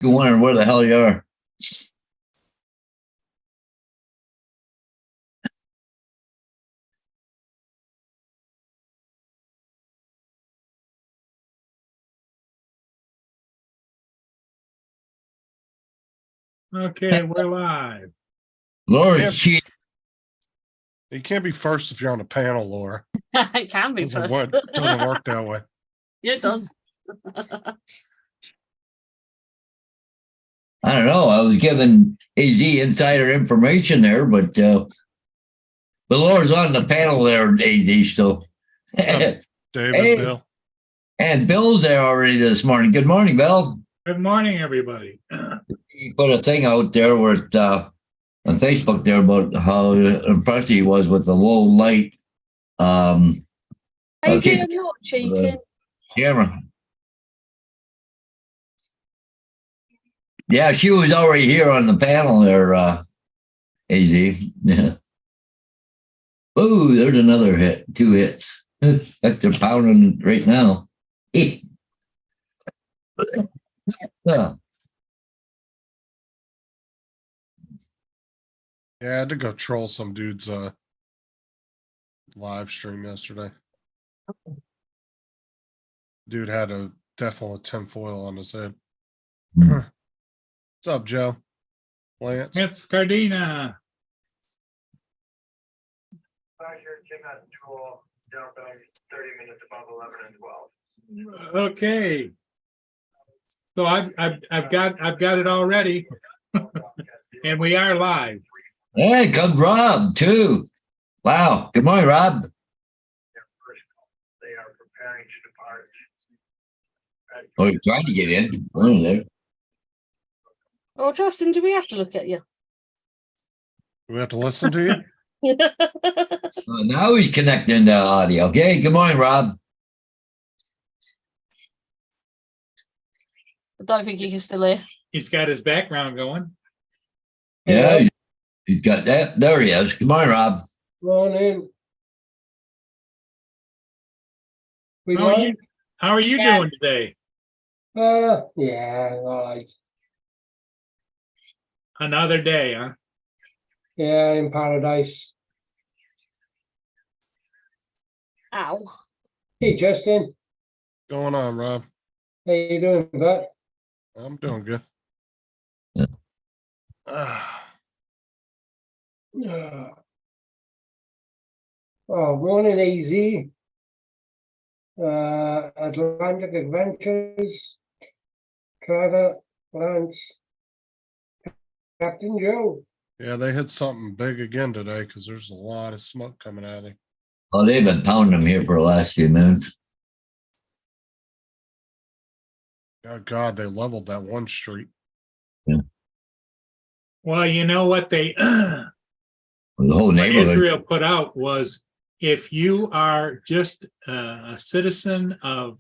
You wondering where the hell you are. Okay, we're live. Laura, Yeah. she You can't be first if you're on a panel, Laura. It can be Doesn't first. work that way. Yeah, it does. I don't know. I was giving AZ insider information there, but Laura's on the panel there, AZ still. David, Hey. Bill. And Bill's there already this morning. Good morning, Bill. Good morning, everybody. He put a thing out there where on Facebook there about how impressed he was with the low light How you Okay. doing? You're cheating. camera. Yeah, she was already here on the panel there, AZ. Yeah. Oh, there's another hit. 2 hits. Like they're pounding right now. Yeah. Yeah, I had to go troll some dude's live stream yesterday. Dude had a definitely tinfoil on his head. Hmm. What's up, Joe? Lance? It's Cardina. Here, Tim has dual jumping 30 minutes above 11 and 12. Okay. So I've got it already, and we are live. Hey, comes Rob too. Wow. Good morning, Rob. They are preparing to depart. Oh, you're trying to get in. Oh, there. Oh, Justin, do we have to look at you? Do we have to listen to you? Now he's connecting the audio. Okay. Good morning, Rob. I don't think you can still hear. He's got his background going. Yeah, he's got that. There he is. Good morning, Rob. Morning. We How are you? live? How are you Yeah. doing today? Yeah, all right. Another day, huh? Yeah, in paradise. Ow. Hey, Justin, Going on, Rob? how you doing, bud? I'm doing good. Yeah. Yeah. Oh, running easy. Atlantic Adventures. Trevor, Lance, Captain Joe. Yeah, they hit something big again today because there's a lot of smoke coming out of it. Oh, they've been pounding him here for the last few minutes. Oh God, they leveled that one street. Well, you know what they The whole what neighborhood. Israel put out was, if you are just a citizen of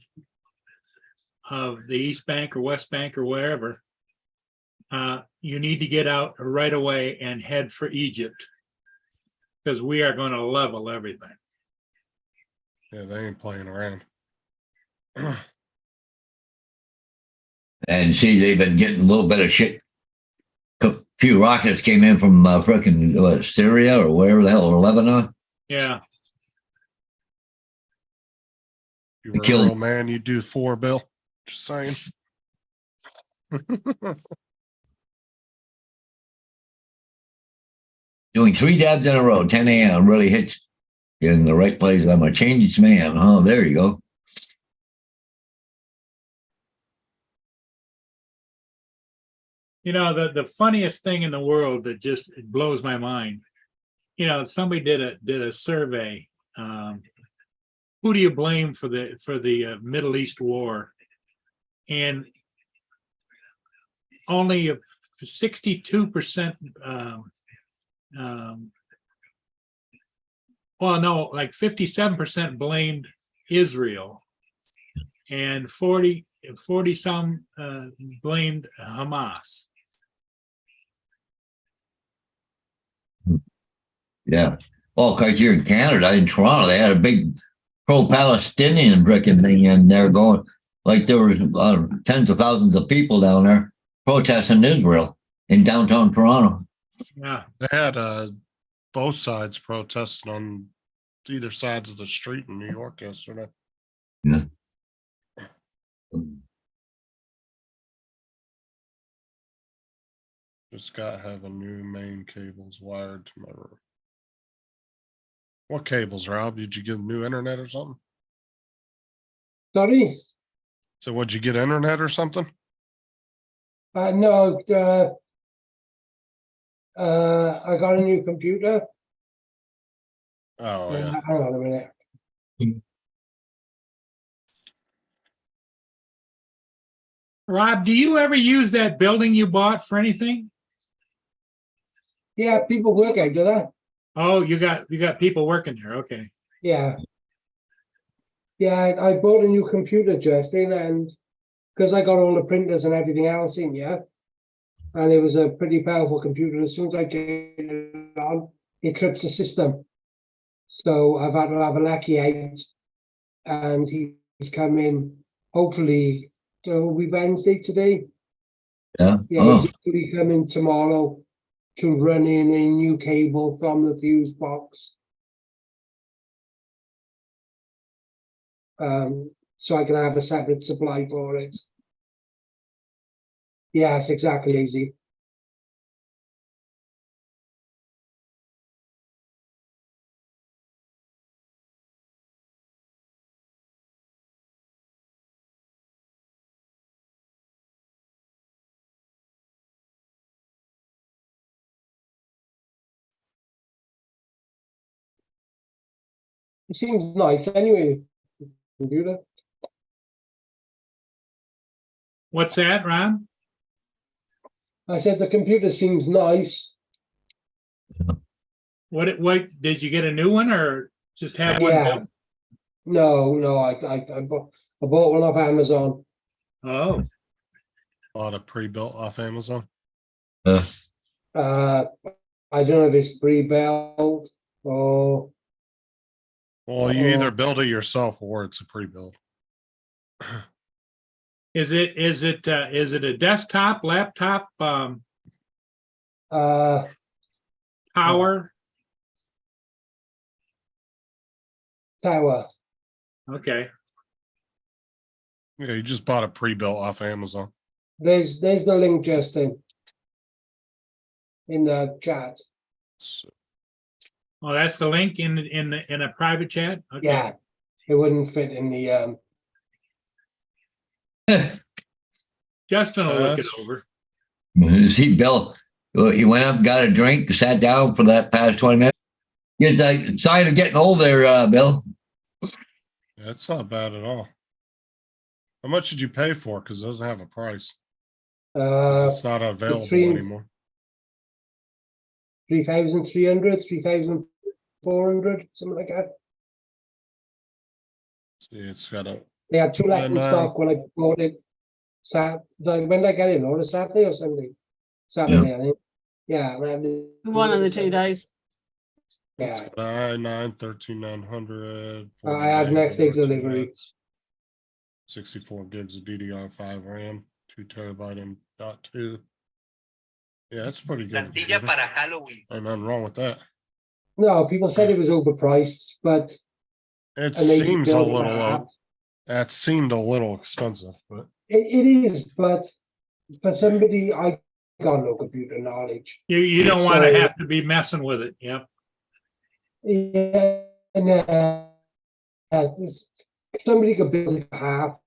the East Bank or West Bank or wherever, you need to get out right away and head for Egypt, because we are going to level everything. Yeah, they ain't playing around. And see, they've been getting a little bit of shit. A few rockets came in from frickin' Syria or wherever the hell, or Lebanon. Yeah. You were a Killed. real man, you do 4, Bill. Just saying. Doing 3 dabs in a row, 10 a.m. really hits you in the right place. I'm a changed man. Oh, there you go. You know, the funniest thing in the world that just it blows my mind. You know, somebody did a survey. Who do you blame for the Middle East war? And only 62%. Well, no, like 57% blamed Israel, and 40 some blamed Hamas. Yeah. Well, of course, here in Canada, in Toronto, they had a big pro-Palestinian frickin' thing in there going, like there were tens of thousands of people down there. protests in Israel in downtown Toronto. Yeah, They had both sides protesting on either sides of the street in New York yesterday. Yeah. Just got having new main cables wired to my roof. What cables, Rob? Did you get new internet or something? Sorry? So would you get internet or something? No, I got a new computer. Oh, yeah. Hang on a minute. Rob, do you ever use that building you bought for anything? Yeah, people work out, do they? Oh, you got people working there, okay. Yeah. Yeah, I bought a new computer, Justin, and because I got all the printers and everything else in here, and it was a pretty powerful computer. As soon as I turn it on, it trips the system. So I've had to have a lackey out, and he's coming. Hopefully, so it'll be Wednesday today. Yeah. Yeah, Oh, he's hopefully coming tomorrow to run in a new cable from the fuse box. So I can have a separate supply for it. Yes, exactly, easy. It seems nice anyway, computer. What's that, Rob? I said the computer seems nice. What did you get a new one or just have one? Yeah. built? No, I bought one off Amazon. Oh, Bought a pre-built off Amazon. I don't know if it's pre-built or Well, you either build it yourself or it's a pre-built. is it a desktop, laptop, power? tower. Okay, Yeah, you just bought a pre-built off Amazon. There's the link, Justin, in the chat. So, oh, that's the link in a private chat? Okay. Yeah, it wouldn't fit in the Justin will look it That's- over. you see, Bill, he went up, got a drink, sat down for that past 20 minutes. It's a sign of getting old there, Bill. yeah, it's not bad at all. How much did you pay for? Because it doesn't have a price. 'Cause it's not available between- anymore. 3,300, 3,400, something like that. See, it's got a They had two left in And, stock when I bought it. When did I get it? On a Saturday or Sunday? Saturday, I think. Yeah. One of the 2 days. Yeah, i9 13900. I had next day delivery. 64 gigs of DDR5 RAM, 2 terabyte M.2. Yeah, it's pretty good. Plantilla para Halloween. Ain't nothing wrong with that. no, people said it was overpriced, but. It and they seems a built it little, up. that seemed a little expensive, but It is, but for somebody, I got no computer knowledge. You don't want to So- have to be messing with it. Yep. Yeah, and somebody could build it for half,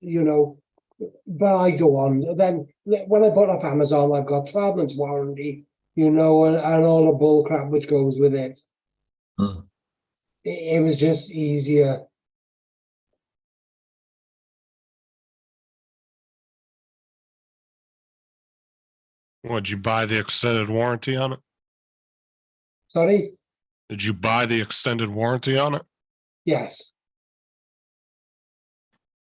but I go on. Then when I bought off Amazon, I've got 12 months warranty, and all the bull crap which goes with it. Huh. It was just easier. would you buy the extended warranty on it? Sorry? Did you buy the extended warranty on it? Yes.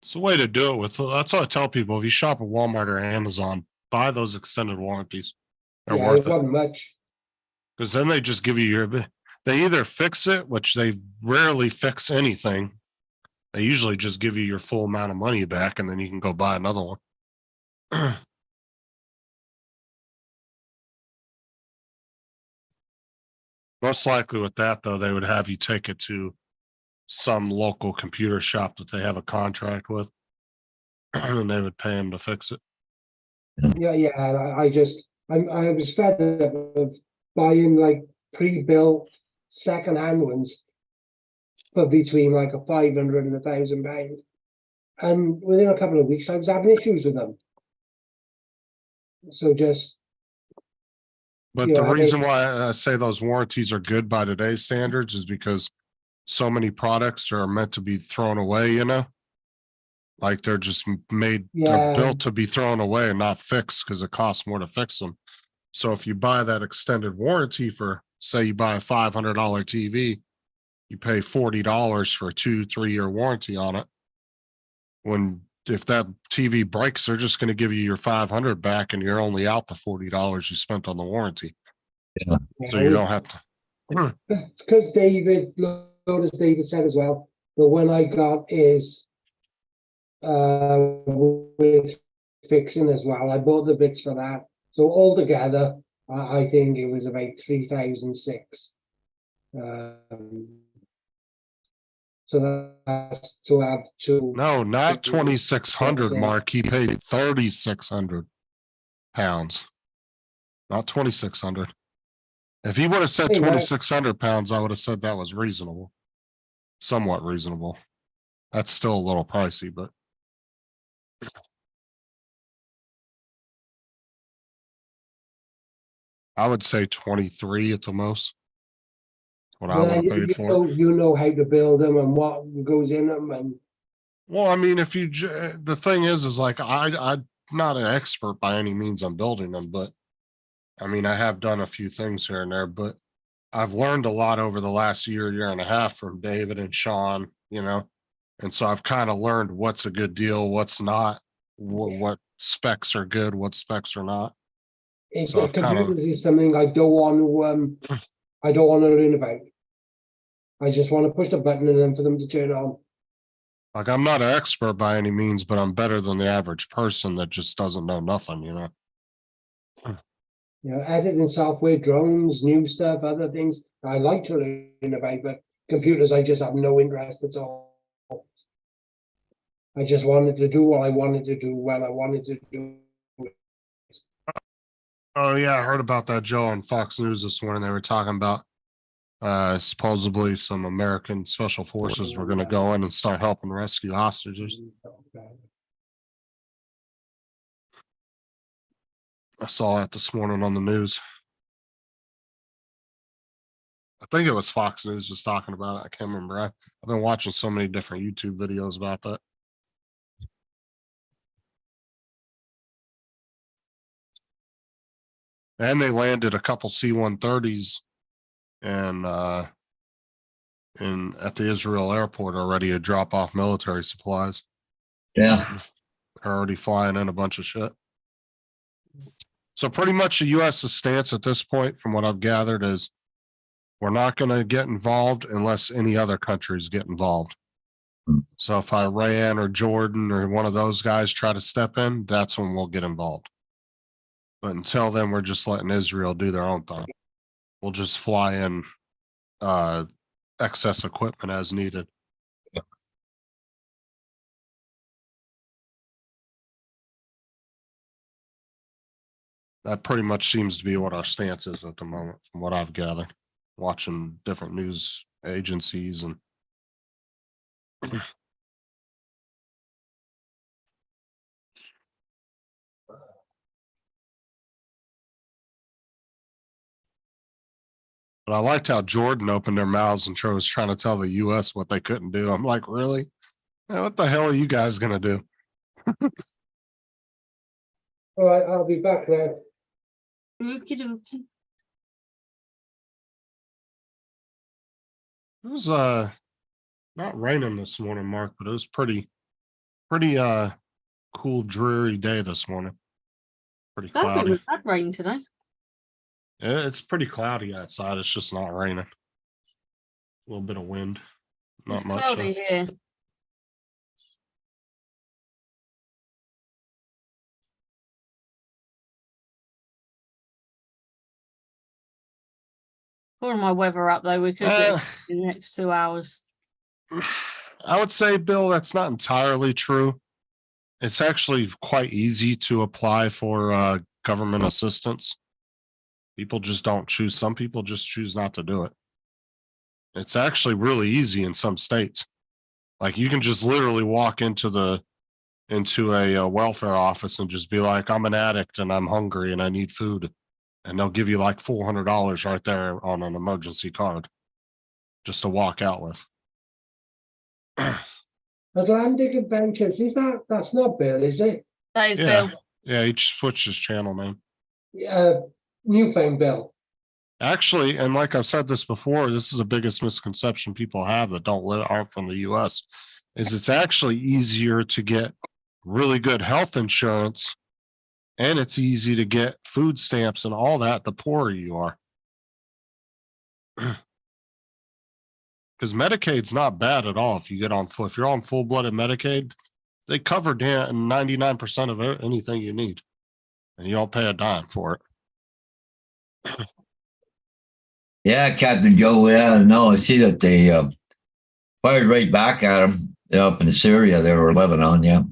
It's the way to do it with, that's what I tell people. If you shop at Walmart or Amazon, buy those extended warranties. They're Yeah, worth it it. wasn't much. Because then they just give you they either fix it, which they rarely fix anything. They usually just give you your full amount of money back and then you can go buy another one. Most likely with that though, they would have you take it to some local computer shop that they have a contract with. And they would pay them to fix it. Yeah, and I was fed up of buying like pre-built second-hand ones for between like a 500 and £1,000. And within a couple of weeks, I was having issues with them. So just, But Yeah, the I reason think- why I say those warranties are good by today's standards is because so many products are meant to be thrown away, you know? Like they're just made, they're Yeah. built to be thrown away and not fixed because it costs more to fix them. So if you buy that extended warranty for, say you buy a $500 TV, you pay $40 for a 2-3 year warranty on it. If that TV breaks, they're just going to give you your 500 back and you're only out the $40 you spent on the warranty. So you don't have to. Because David, as David said as well, the one I got is with fixing as well. I bought the bits for that. So altogether, I think it was about 3,006. So that's to add to. No, not 2,600, Mark. He paid 3,600 pounds, not 2,600. If he would have said Hey, Mark. 2,600 pounds, I would have said that was reasonable, somewhat reasonable. That's still a little pricey, but I would say 23 at the most. What I would have paid for. You know how to build them and what goes in them, and Well, I mean, if you, the thing is like, I'm not an expert by any means on building them, but I mean, I have done a few things here and there, but I've learned a lot over the last year and a half from David and Sean, you know, and so I've kind of learned what's a good deal, what's not, what specs are good, what specs are not. So I've computers is something I don't want to I don't want to learn about. I just want to push the button and then for them to turn on. Like, I'm not an expert by any means, but I'm better than the average person that just doesn't know nothing, you know? You know, editing software, drones, new stuff, other things I like to learn about, but computers I just have no interest at all. I just wanted to do what I wanted to do when I wanted to do it. Oh yeah, I heard about that, Joe, on Fox News this morning. They were talking about supposedly some American special forces were going to go in and start helping rescue hostages. I saw that this morning on the news. I think it was Fox News just talking about it. I can't remember. I've been watching so many different YouTube videos about that. And they landed a couple C-130s and at the Israel airport already to drop off military supplies. Yeah. They're already flying in a bunch of shit. So pretty much the U.S.'s stance at this point, from what I've gathered, is we're not going to get involved unless any other countries get involved. So if Iran or Jordan or one of those guys try to step in, that's when we'll get involved. But until then, we're just letting Israel do their own thing. We'll just fly in excess equipment as needed. That pretty much seems to be what our stance is at the moment, from what I've gathered, watching different news agencies and but I liked how Jordan opened their mouths and was trying to tell the U.S. what they couldn't do. I'm like, really? What the hell are you guys going to do? All right, I'll be back there. Okie dokie. It was not raining this morning, Mark, but it was pretty cool, dreary day this morning. Pretty I think cloudy. we've had rain today. It's pretty cloudy outside. It's just not raining. A little bit of wind. Not It's much. cloudy here. Pulling my weather up though, we could get Uh, it in the next 2 hours. I would say, Bill, that's not entirely true. It's actually quite easy to apply for government assistance. People just don't choose. Some people just choose not to do it. It's actually really easy in some states. Like you can just literally walk into a welfare office and just be like, I'm an addict and I'm hungry and I need food. And they'll give you like $400 right there on an emergency card just to walk out with. Atlantic Adventures, that's not Bill, is it? That is Yeah. Bill. Yeah, he switched his channel name. Newfound Bill. Actually, and like I've said this before, this is the biggest misconception people have that aren't from the US, is it's actually easier to get really good health insurance and it's easy to get food stamps and all that the poorer you are. Because Medicaid's not bad at all if you're on full-blooded Medicaid, they cover 99% of anything you need. And you don't pay a dime for it. Yeah, Captain Joe. Yeah, no, I see that they fired right back at him up in Syria. They were Lebanon. Yeah.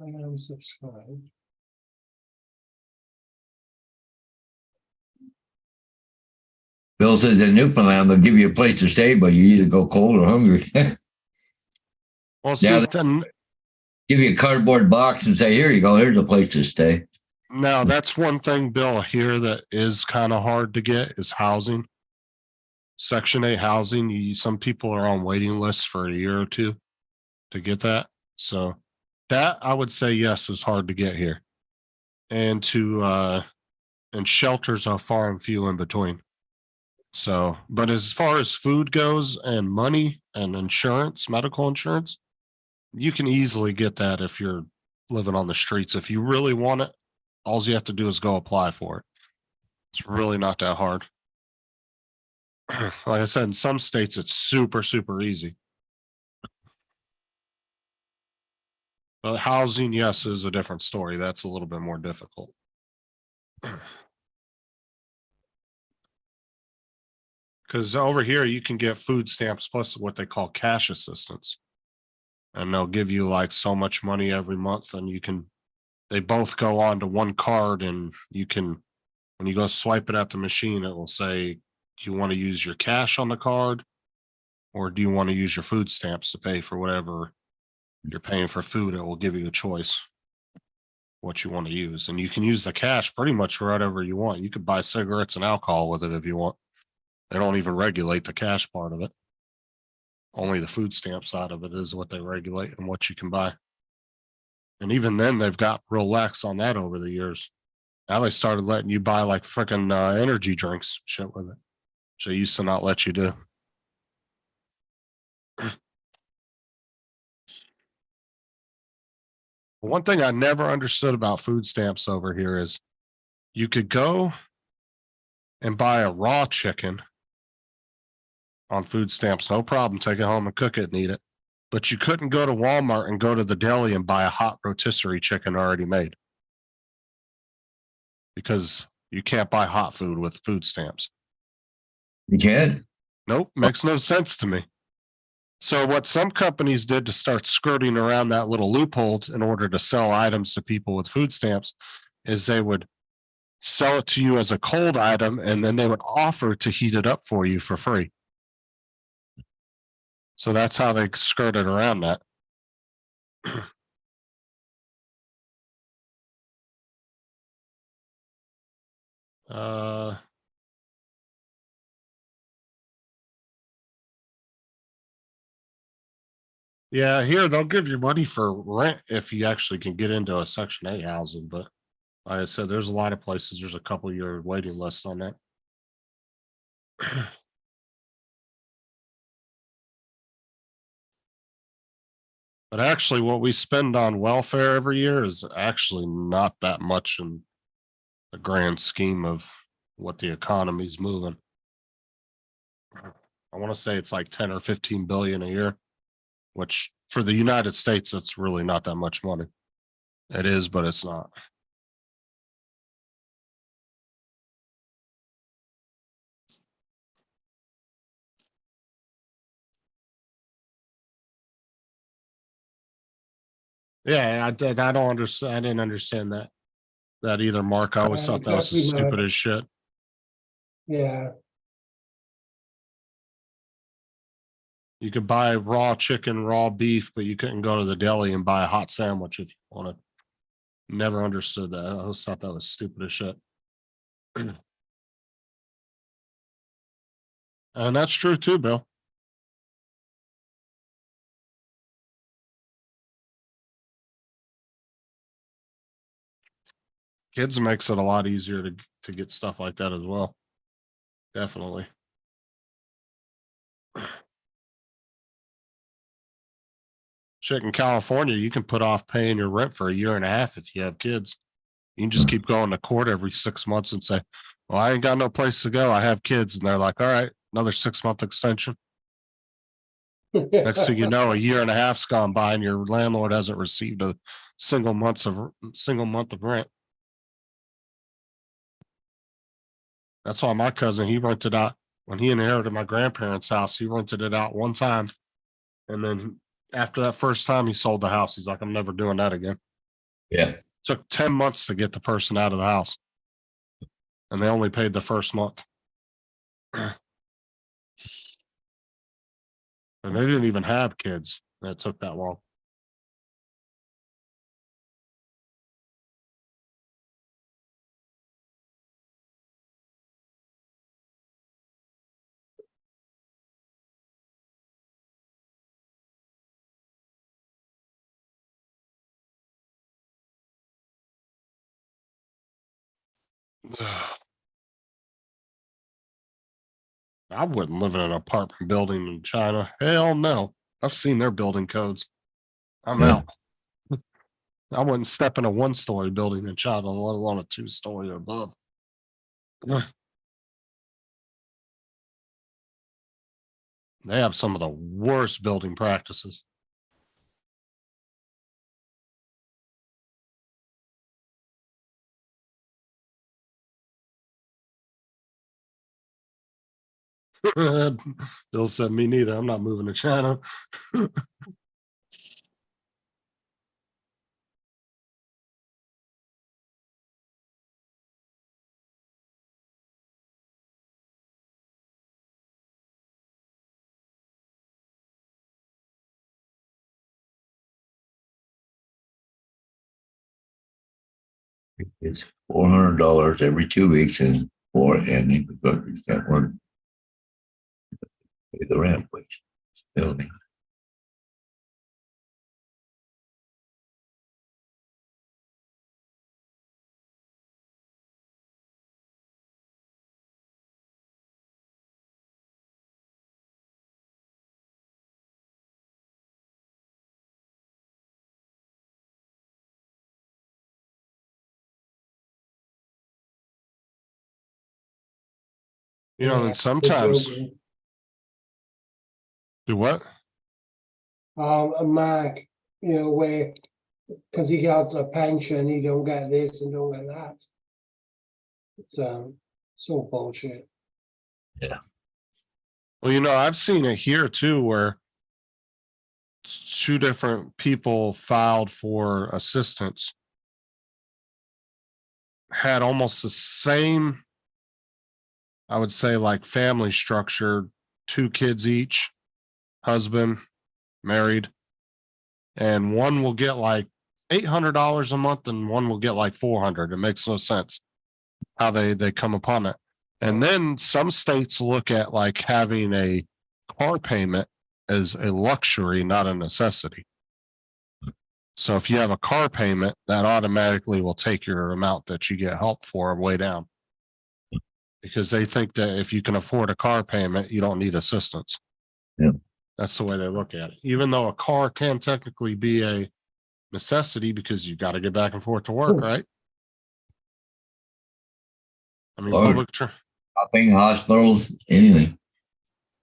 I am subscribed. Bill says in Newfoundland they'll give you a place to stay, but you either go cold or hungry. Well, see, Yeah, then give you a cardboard box and say, "Here you go. Here's a place to stay." now that's one thing, Bill, here that is kind of hard to get is housing. Section 8 housing. Some people are on waiting lists for a year or two to get that. So that I would say yes is hard to get here. And and shelters are far and few in between. So, but as far as food goes and money and insurance, medical insurance, you can easily get that if you're living on the streets. If you really want it, all you have to do is go apply for it. It's really not that hard. Like I said, in some states, it's super, super easy. But housing, yes, is a different story. That's a little bit more difficult. Because over here, you can get food stamps plus what they call cash assistance. And they'll give you like so much money every month. And they both go on to one card. And when you go swipe it at the machine, it will say, do you want to use your cash on the card? Or do you want to use your food stamps to pay for whatever you're paying for food? It will give you a choice what you want to use. And you can use the cash pretty much for whatever you want. You could buy cigarettes and alcohol with it if you want. They don't even regulate the cash part of it. Only the food stamp side of it is what they regulate and what you can buy. And even then, they've got real lax on that over the years. Now they started letting you buy like freaking energy drinks shit with it. So they used to not let you do. One thing I never understood about food stamps over here is you could go and buy a raw chicken on food stamps, no problem. Take it home and cook it and eat it. But you couldn't go to Walmart and go to the deli and buy a hot rotisserie chicken already made. Because you can't buy hot food with food stamps. You can't. Nope, makes no sense to me. So what some companies did to start skirting around that little loophole in order to sell items to people with food stamps is they would sell it to you as a cold item and then they would offer to heat it up for you for free. So that's how they skirted around that. Yeah, here they'll give you money for rent if you actually can get into a Section 8 housing. But like I said, there's a lot of places. There's a couple year waiting list on that. But actually, what we spend on welfare every year is actually not that much in the grand scheme of what the economy's moving. I want to say it's like 10 or 15 billion a year, which for the United States, it's really not that much money. It is, but it's not. Yeah, I did. I don't understand. I didn't understand that either, Mark. I always thought that was Exactly, Mark. stupid as shit. Yeah. You could buy raw chicken, raw beef, but you couldn't go to the deli and buy a hot sandwich if you wanted. Never understood that. I always thought that was stupid as shit. And that's true too, Bill. Kids makes it a lot easier to get stuff like that as well. Definitely. Shit, in California, you can put off paying your rent for a year and a half if you have kids. You can just keep going to court every 6 months and say, well, I ain't got no place to go. I have kids. And they're like, all right, another 6-month extension. Next thing you know, a year and a half's gone by and your landlord hasn't received a single month of rent. That's why my cousin, he rented out when he inherited my grandparents' house, he rented it out one time. And then after that first time he sold the house, he's like, I'm never doing that again. Yeah. Took 10 months to get the person out of the house. And they only paid the first month. And they didn't even have kids. And it took that long. I wouldn't live in an apartment building in China. Hell no. I've seen their building codes. I'm Yeah. out. I wouldn't step in a 1-story building in China, let alone a 2-story or above. They have some of the worst building practices. Bill said, me neither. I'm not moving to China. It's $400 every 2 weeks and you can't work. Pay the rent, which building. You know, and sometimes do what? A Mark, you know, where because he gets a pension, he don't get this and don't get that. So bullshit. Well, you know, I've seen it here too, where 2 different people filed for assistance, had almost the same, I would say, like family structure, 2 kids each, husband, married, and one will get like $800 a month and one will get like $400. It makes no sense how they come upon it. And then some states look at like having a car payment as a luxury, not a necessity. So if you have a car payment, that automatically will take your amount that you get help for way down. Because they think that if you can afford a car payment, you don't need assistance. Yeah. That's the way they look at it. Even though a car can technically be a necessity because you got to get back and forth to work, right? I mean, Or- Shopping, hospitals, anything.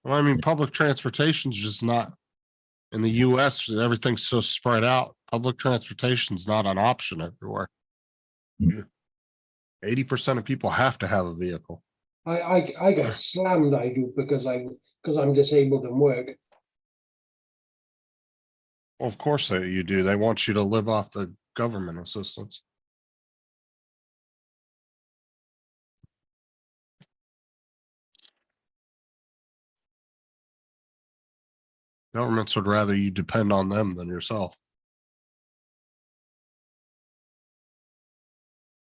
Well, I mean, public transportation is just not, in the US, everything's so spread out. Public transportation is not an option everywhere. 80% of people have to have a vehicle. I get slammed, I do, because I'm disabled and work. Well, of course you do. They want you to live off the government assistance. Governments would rather you depend on them than yourself.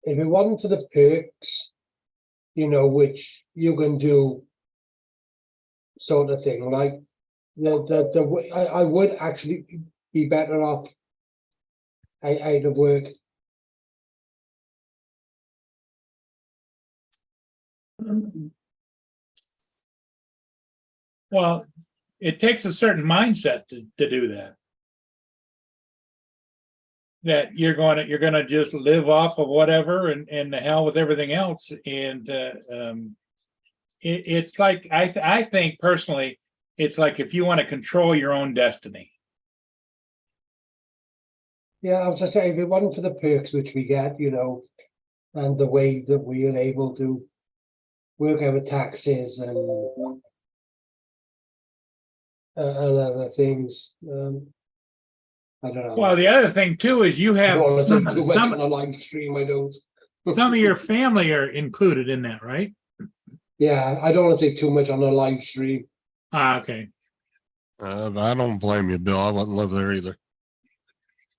If it wasn't for the perks, which you can do sort of thing, like I would actually be better off out of work. Well, it takes a certain mindset to do that. That you're gonna just live off of whatever and the hell with everything else. And it's like I think personally, it's like if you want to control your own destiny. Yeah, I was just saying, if it wasn't for the perks which we get, and the way that we are able to work over taxes and other things, I don't know. Well, the other thing too is you I have don't want to talk too much some on a live stream. I don't. some of your family are included in that, right? Yeah, I don't want to say too much on a live stream. Ah, okay. I don't blame you, Bill. I wouldn't live there either.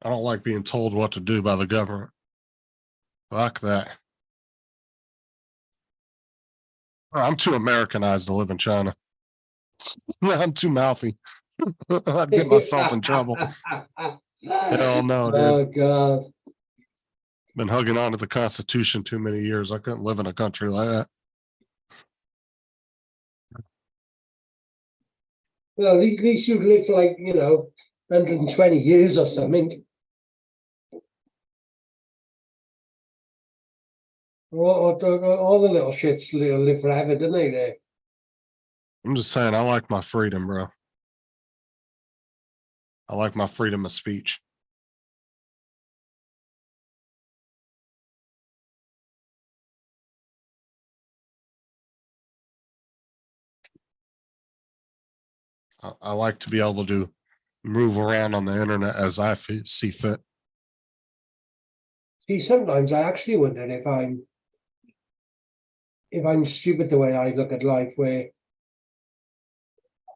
I don't like being told what to do by the government. Fuck that. I'm too Americanized to live in China. I'm too mouthy. I'd get myself in trouble. Hell no, dude. Oh God. Been hugging on to the Constitution too many years. I couldn't live in a country like that. Well, at least you live for 120 years or something. All the little shits live forever, don't they? There. I'm just saying, I like my freedom, bro. I like my freedom of speech. I like to be able to move around on the internet as I see fit. See, sometimes I actually wonder if I'm stupid the way I look at life, where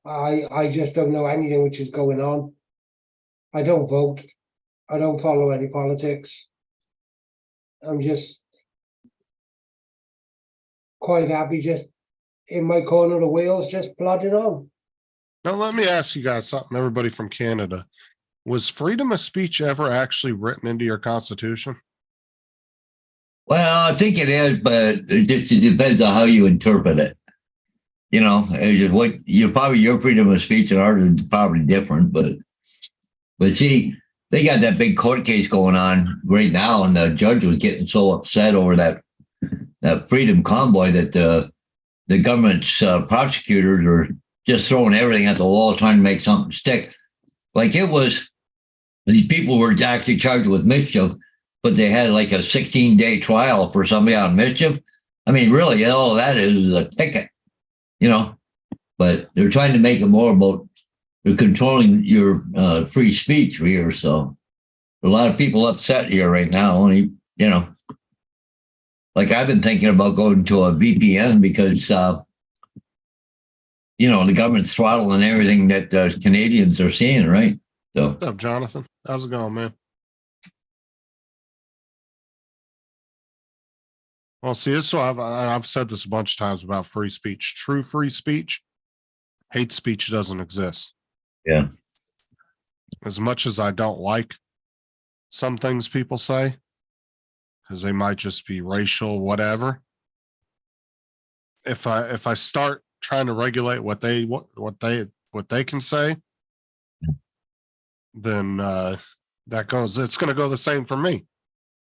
I just don't know anything which is going on. I don't vote. I don't follow any politics. I'm just quite happy just in my corner of Wales, just plodding on. Now, let me ask you guys something, everybody from Canada. Was freedom of speech ever actually written into your Constitution? Well, I think it is, but it depends on how you interpret it. What your freedom of speech and ours is probably different, but see, they got that big court case going on right now, and the judge was getting so upset over that freedom convoy that the government's prosecutors are just throwing everything at the wall, trying to make something stick. Like it was, these people were actually charged with mischief, but they had like a 16-day trial for somebody on mischief. I mean, really, all that is a ticket, but they're trying to make it more about they're controlling your free speech here. So a lot of people upset here right now. Only, like I've been thinking about going to a VPN because, the government's throttling everything that Canadians are seeing, right? So, What's up, Jonathan? How's it going, man? Well, see, this is why I've said this a bunch of times about free speech. True free speech, hate speech doesn't exist. yeah. As much as I don't like some things people say, because they might just be racial, whatever. If I start trying to regulate what they can say, then it's going to go the same for me.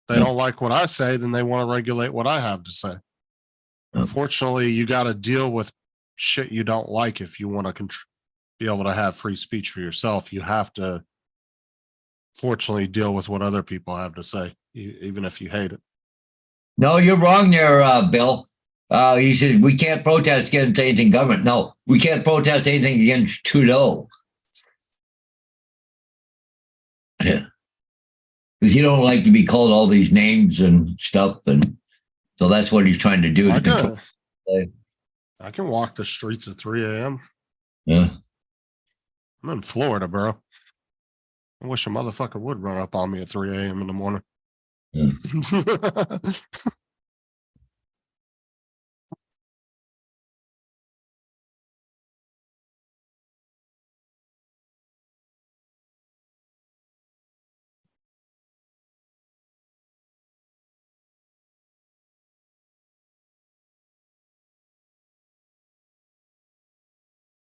They don't like what I say, then they want to regulate what I have to say. Unfortunately, you got to deal with shit you don't like if you want to be able to have free speech for yourself. You have to fortunately deal with what other people have to say, even if you hate it. No, you're wrong there, Bill. He said we can't protest against anything government. No, we can't protest anything against Trudeau. Yeah. Because he don't like to be called all these names and stuff, and so that's what he's trying to do. I can walk the streets at 3 a.m. Yeah. I'm in Florida, bro. I wish a motherfucker would run up on me at 3 a.m. in the morning. Yeah.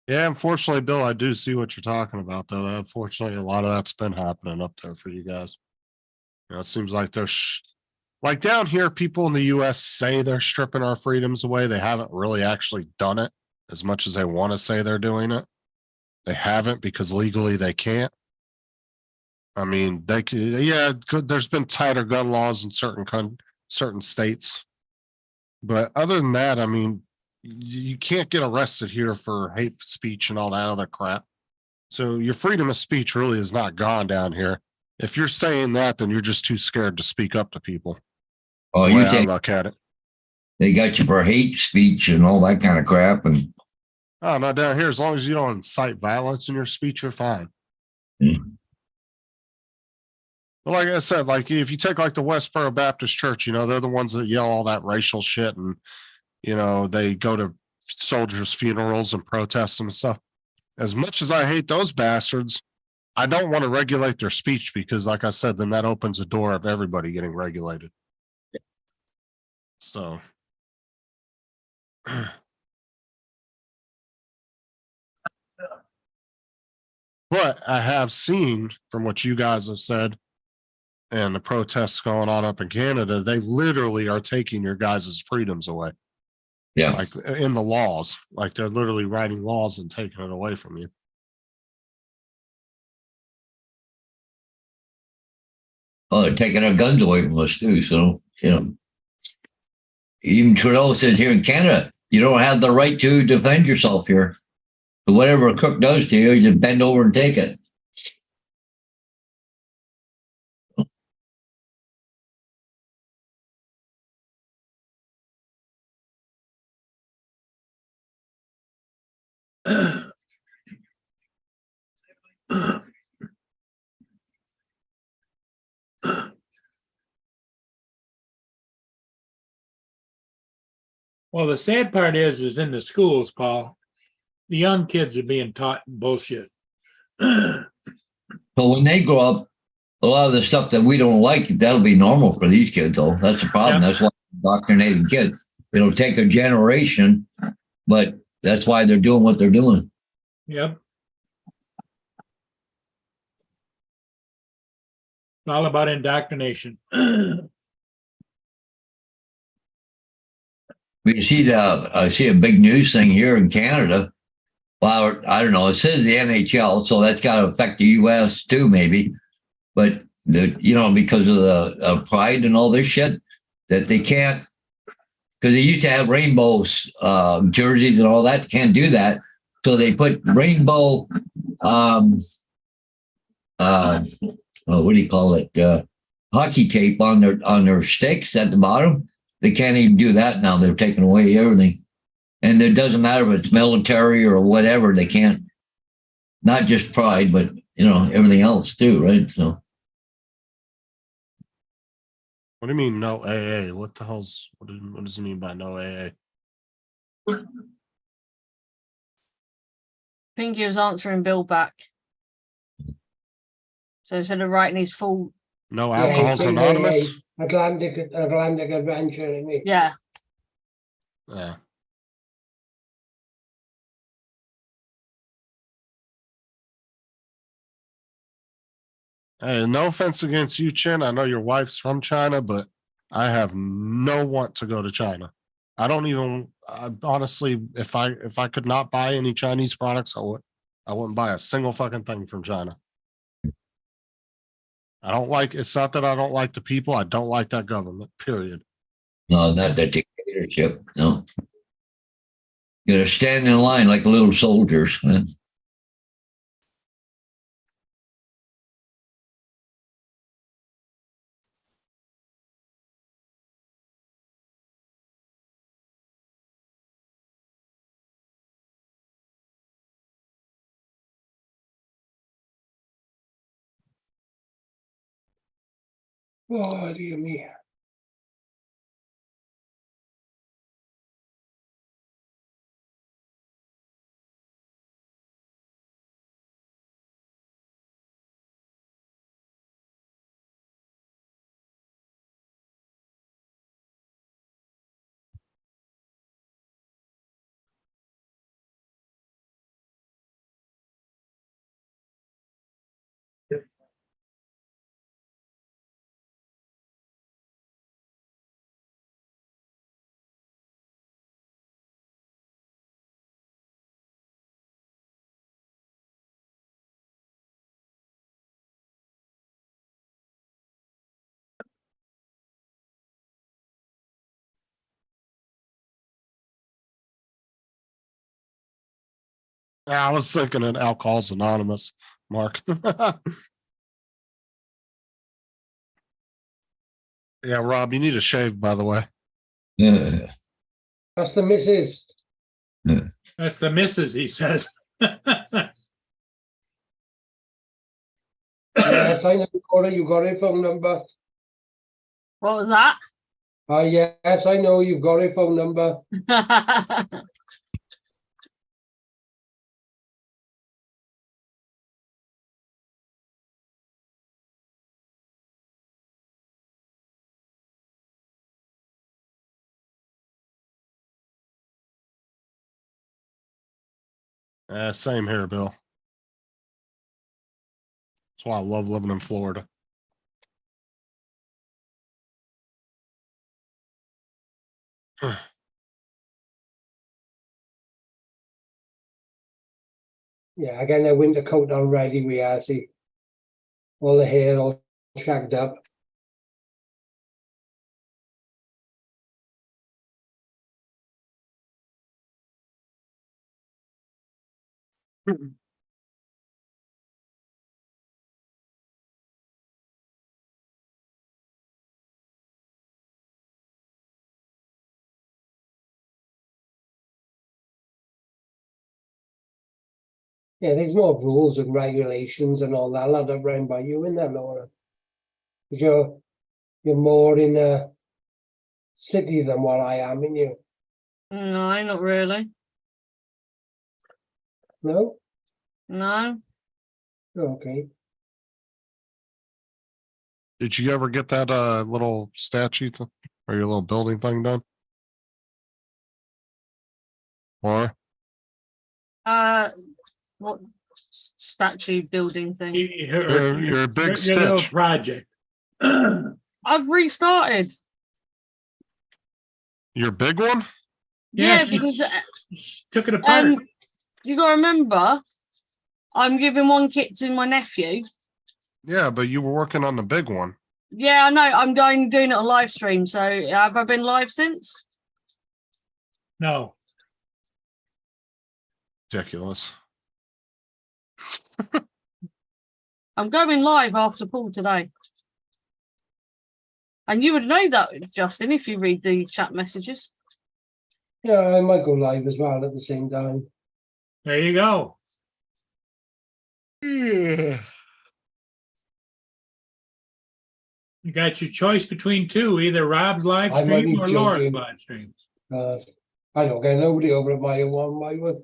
Yeah, unfortunately, Bill, I do see what you're talking about, though. Unfortunately, a lot of that's been happening up there for you guys. You know, it seems like there's like down here, people in the US say they're stripping our freedoms away. They haven't really actually done it as much as they want to say they're doing it. They haven't because legally they can't. I mean, they could, yeah, there's been tighter gun laws in certain states. But other than that, I mean, you can't get arrested here for hate speech and all that other crap. So your freedom of speech really is not gone down here. If you're saying that, then you're just too scared to speak up to people. Oh, The you way I think look at it. they got you for hate speech and all that kind of crap? And Oh, no, down here, as long as you don't incite violence in your speech, you're fine. Yeah. But like I said, like if you take like the Westboro Baptist Church, you know, they're the ones that yell all that racial shit and, you know, they go to soldiers' funerals and protest them and stuff. As much as I hate those bastards, I don't want to regulate their speech because, like I said, then that opens the door of everybody getting regulated. So, but I have seen from what you guys have said and the protests going on up in Canada, they literally are taking your guys' freedoms away. yeah, Like in the laws, like they're literally writing laws and taking it away from you. oh, they're taking our guns away from us too. So, you know, even Trudeau says here in Canada, you don't have the right to defend yourself here. So whatever a crook does to you, you just bend over and take it. Well, the sad part is in the schools, Paul, the young kids are being taught bullshit. So when they grow up, a lot of the stuff that we don't like, that'll be normal for these kids, though. That's the problem. Yeah. That's why indoctrinating kids. It'll take a generation, but that's why they're doing what they're doing. Yep. All about indoctrination. We see I see a big news thing here in Canada. Well, I don't know. It says the NHL, so that's got to affect the U.S. too, maybe. But because of the pride and all this shit, that they can't, because they used to have rainbow jerseys and all that. They can't do that, so they put rainbow. What do you call it? Hockey tape on their sticks at the bottom. They can't even do that now. They're taking away everything. And it doesn't matter if it's military or whatever. They can't, not just pride, but, everything else too, right? So. What do you mean no AA? What the hell's, what does he mean by no AA? I think he was answering Bill back. So instead of writing his full, No Yeah, Alcohol's it's Anonymous? Atlantic Adventure, isn't it? yeah. Yeah. Hey, no offense against you, Chin. I know your wife's from China, but I have no want to go to China. I don't even Honestly, if I could not buy any Chinese products, I wouldn't buy a single fucking thing from China. I don't like, it's not that I don't like the people. I don't like that government, period. No, not the dictatorship. No. You gotta stand in line like little soldiers, man. Oh, dear me. Yeah, I was thinking of Alcohol's Anonymous, Mark. Yeah, Rob, you need a shave, by the way. Yeah. That's the missus. That's the missus, he says. Yes, I know, Cora, you got a phone number. What was that? Yes, I know, you've got a phone number. Same here, Bill. That's why I love living in Florida. Yeah, I got a winter coat on ready, we are, see. All the hair all shagged up. Yeah, there's more rules and regulations and all that lot around by you in there, Laura. 'Cause you're more in a city than what I am in you. No, not really. No? No. Okay. Did you ever get that little statue or your little building thing done? Or What statue building thing? you're a big Your little Stitch. project. I've restarted. Your big one? Yeah, she because took it apart. you gotta remember, I'm giving one kit to my nephew. Yeah, but you were working on the big one. Yeah, I know. I'm doing it on live stream. So have I been live since? No. Ridiculous. I'm going live after Paul today. And you would know that, Justin, if you read the chat messages. Yeah, I might go live as well at the same time. There you go. Yeah. You got your choice between two, either Rob's live I might stream be or Laura's joking. live stream. I don't get nobody over at my one.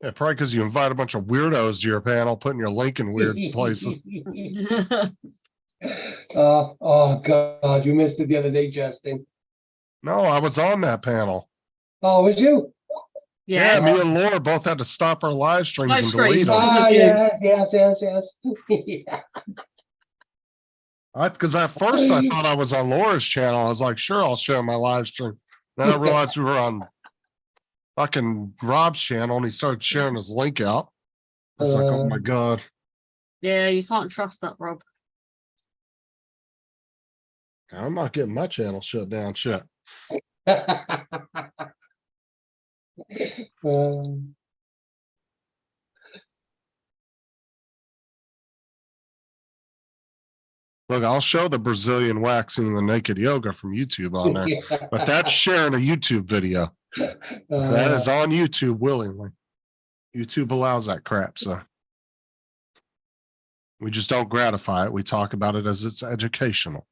Yeah, probably because you invite a bunch of weirdos to your panel, putting your link in weird places. Oh God, you missed it the other day, Justin. No, I was on that panel. Oh, was you? Yeah, Yes. me and Laura both had to stop our live streams Live and delete streams. them. Because of Ah, you. yes. Yeah. Because at first I thought I was on Laura's channel. I was like, sure, I'll share my live stream. Then I realized we were on fucking Rob's channel and he started sharing his link out. I was like, oh my God. Yeah, you can't trust that, Rob. I'm not getting my channel shut down. Shit. Um, Look, I'll show the Brazilian waxing the naked yoga from YouTube on there, yeah. but that's sharing a YouTube video. That is on YouTube willingly. YouTube allows that crap, so we just don't gratify it. We talk about it as it's educational,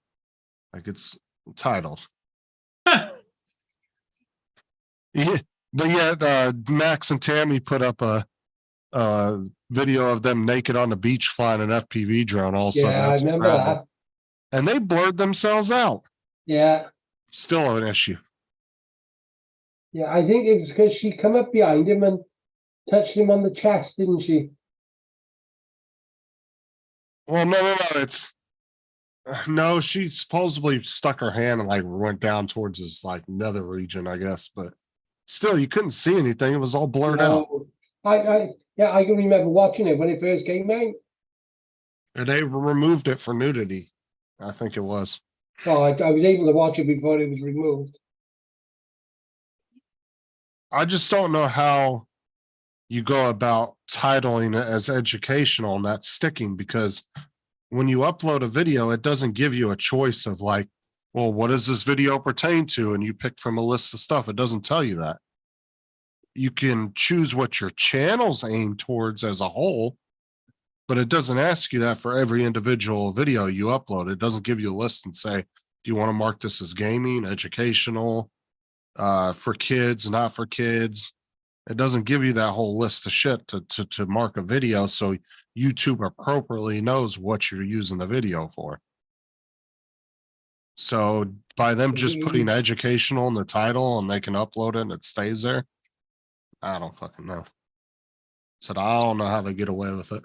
like it's titled. Yeah, but yet Max and Tammy put up a video of them naked on the beach flying an FPV drone. Also, Yeah, I that's remember incredible. that. And they blurred themselves out. Yeah. Still an issue. Yeah, I think it was because she come up behind him and touched him on the chest, didn't she? Well, no. It's no. She supposedly stuck her hand and like went down towards his like nether region, I guess. But still, you couldn't see anything. It was all blurred out. I can remember watching it when it first came out. And they removed it for nudity. I think it was. Oh, I was able to watch it before it was removed. I just don't know how you go about titling it as educational and that's sticking, because when you upload a video, it doesn't give you a choice of like, well, what does this video pertain to? And you pick from a list of stuff. It doesn't tell you that. You can choose what your channel's aimed towards as a whole, but it doesn't ask you that for every individual video you upload. It doesn't give you a list and say, do you want to mark this as gaming, educational, for kids, not for kids? It doesn't give you that whole list of shit to mark a video, so YouTube appropriately knows what you're using the video for. So by them just putting educational in the title and they can upload it and it stays there, I don't fucking know. Said I don't know how they get away with it.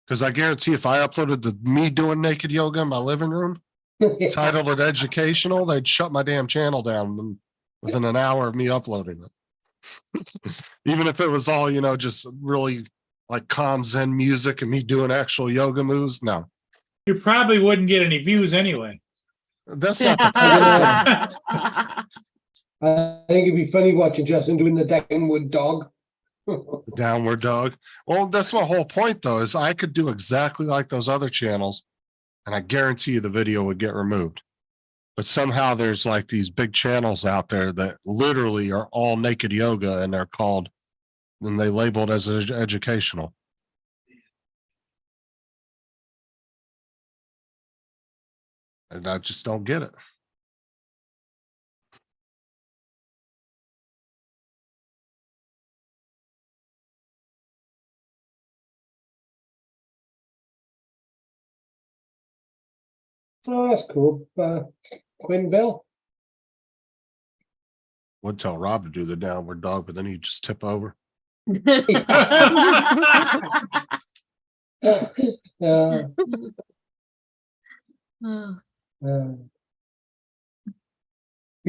Because I guarantee if I uploaded me doing naked yoga in my living room, titled it educational, they'd shut my damn channel down within an hour of me uploading it. Even if it was all, just really like calm Zen music and me doing actual yoga moves. No, You probably wouldn't get any views anyway. that's not the point. I think it'd be funny watching Justin doing the downward dog. Downward dog. Well, that's my whole point, though, is I could do exactly like those other channels, and I guarantee you the video would get removed. But somehow there's like these big channels out there that literally are all naked yoga, and they're called, and they labeled as educational. And I just don't get it. Oh, that's cool. Quinn Bill. Would tell Rob to do the downward dog, but then he'd just tip over. Be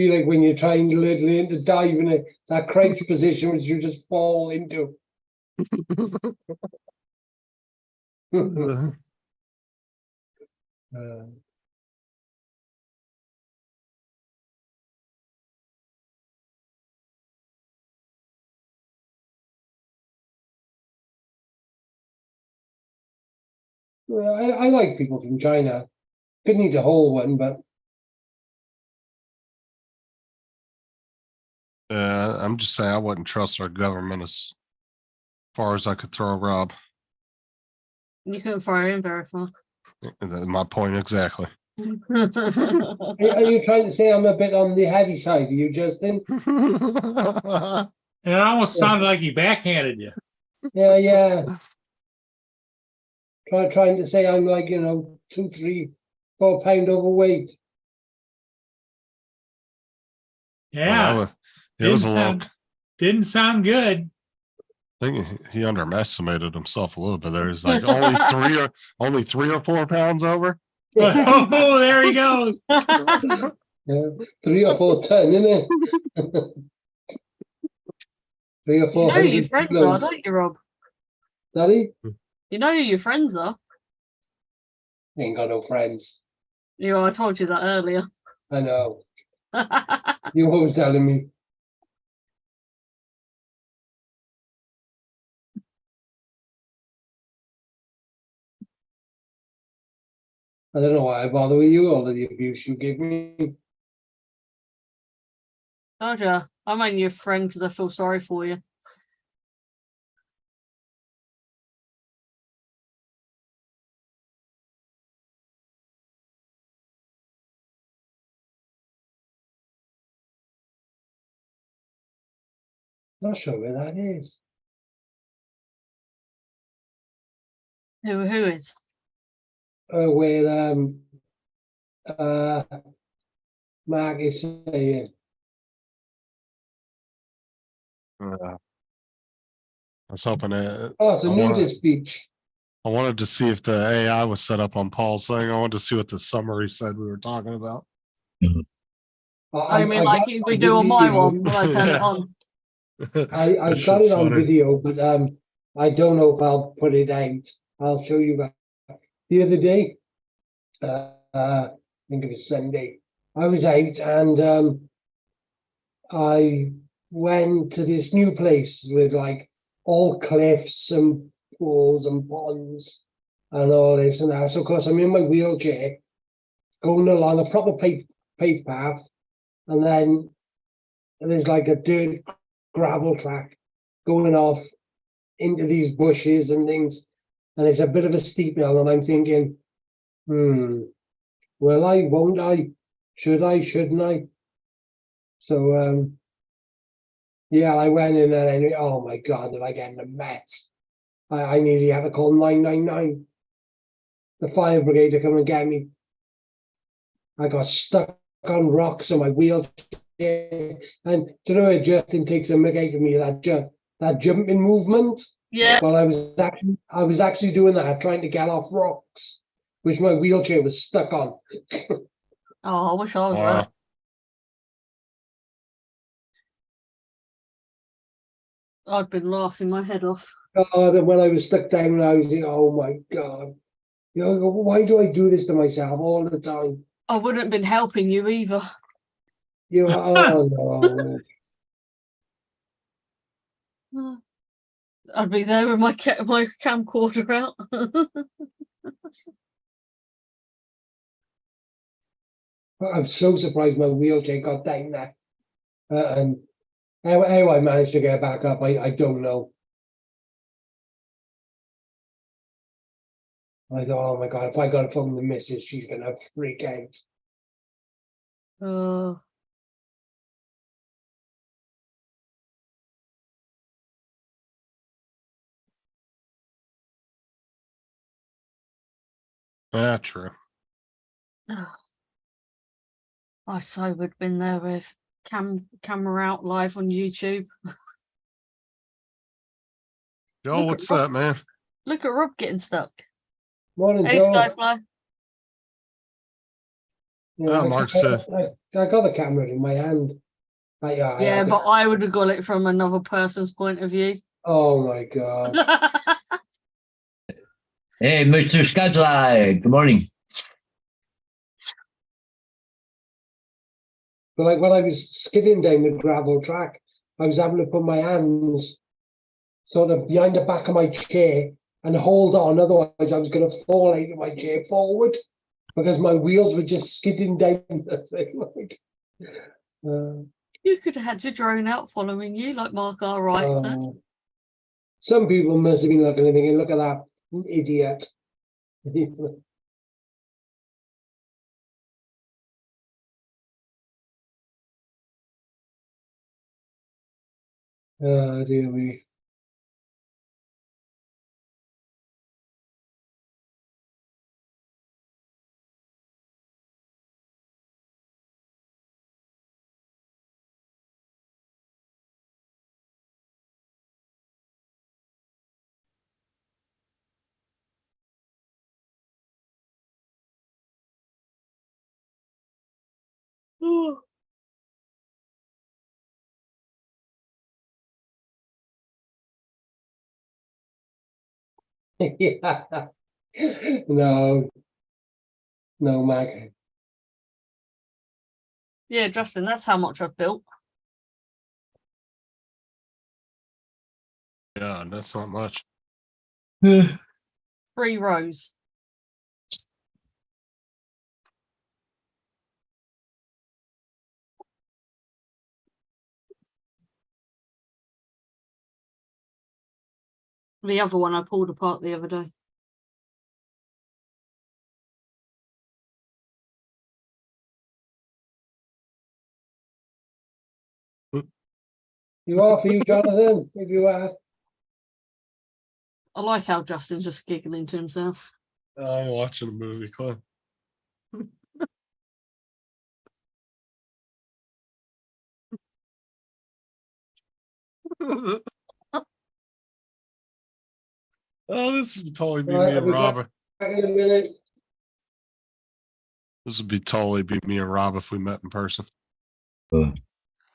like when you're trying literally to dive in that crouch position, which you just fall into. Well, I like people from China. Couldn't eat the whole one, but I'm just saying I wouldn't trust our government as far as I could throw Rob. You couldn't throw him very far. That's my point exactly. are you trying to say I'm a bit on the heavy side? Are you, Justin? It almost sounded like he backhanded you. Yeah. Trying to say I'm like, 2, 3, 4 pound overweight. Yeah, It was a little. didn't sound good. I think he underestimated himself a little bit there. He's like only 3 or 4 pounds over. Oh, there he goes. Yeah, 3 or 4 ton, isn't it? 3 or You four know who your hundred friends are, kilos. don't you, Rob? Daddy, You know who your friends are. ain't got no friends. You know, I told you that earlier. I know. You always telling me. I don't know why I bother with you, all of the abuse you give me. Told you, I'm only your friend because I feel sorry for you. Not sure where that is. Who is? Where uh Mark is saying. I was hoping Oh, it's a I wanna- nudist beach. I wanted to see if the AI was set up on Paul's thing. I wanted to see what the summary said we were talking about. I mean, like got it we on do on my video. one when I turn it Yeah. on. I That got shit's it on funny. video, but I don't know if I'll put it out. I'll show you that. The other day, I think it was Sunday, I was out and I went to this new place with like all cliffs and pools and ponds and all this and that. So of course I'm in my wheelchair going along a proper paved path, and then there's like a dirt gravel track going off into these bushes and things, and it's a bit of a steep hill, and I'm thinking, will I, won't I, should I, shouldn't I? So yeah, I went in there and oh my god, did I get in a mess? I nearly had to call 999, the fire brigade to come and get me. I got stuck on rocks on my wheelchair, and do you know it Justin takes a mick out of me, that jumping movement. Yeah. Well, I was actually doing that, trying to get off rocks, which my wheelchair was stuck on. Oh, I wish I was Wow. there. I'd been laughing my head off. God, and when I was stuck down, I was thinking, oh my god, you know, why do I do this to myself all the time? I wouldn't have been helping you either. You know, oh no. I'd be there with my my camcorder out. I'm so surprised my wheelchair got down there. And how I managed to get back up, I don't know. I thought, oh my god, if I got to phone the missus, she's gonna freak out. Oh, Yeah, true. I so would have been there with camera out live on YouTube. Yo, Look at what's Rob. that, man? Look at Rob getting stuck. Morning, Hey, Joe. Skyfly. Yeah, Mark said. I got the camera in my hand. Yeah, but I would have got it from another person's point of view. Oh my god. Hey, Mr. Skyfly, good morning. But like when I was skidding down the gravel track, I was having to put my hands sort of behind the back of my chair and hold on, otherwise I was going to fall out of my chair forward because my wheels were just skidding down the thing. Like, You could have had your drone out following you, like Mark R. Wright said. some people must have been looking and thinking, look at that idiot. Dear me. Yeah. No, no, Mag. Yeah, Justin, that's how much I've built. Yeah, that's not much. 3 rows. The other one I pulled apart the other day. You are for you, Jonathan, if you are. I like how Justin's just giggling to himself. I'm watching a movie, Cliff. Oh, this would totally be Right, me I'll and be back. Rob. Back in a minute. This would be totally be me and Rob if we met in person.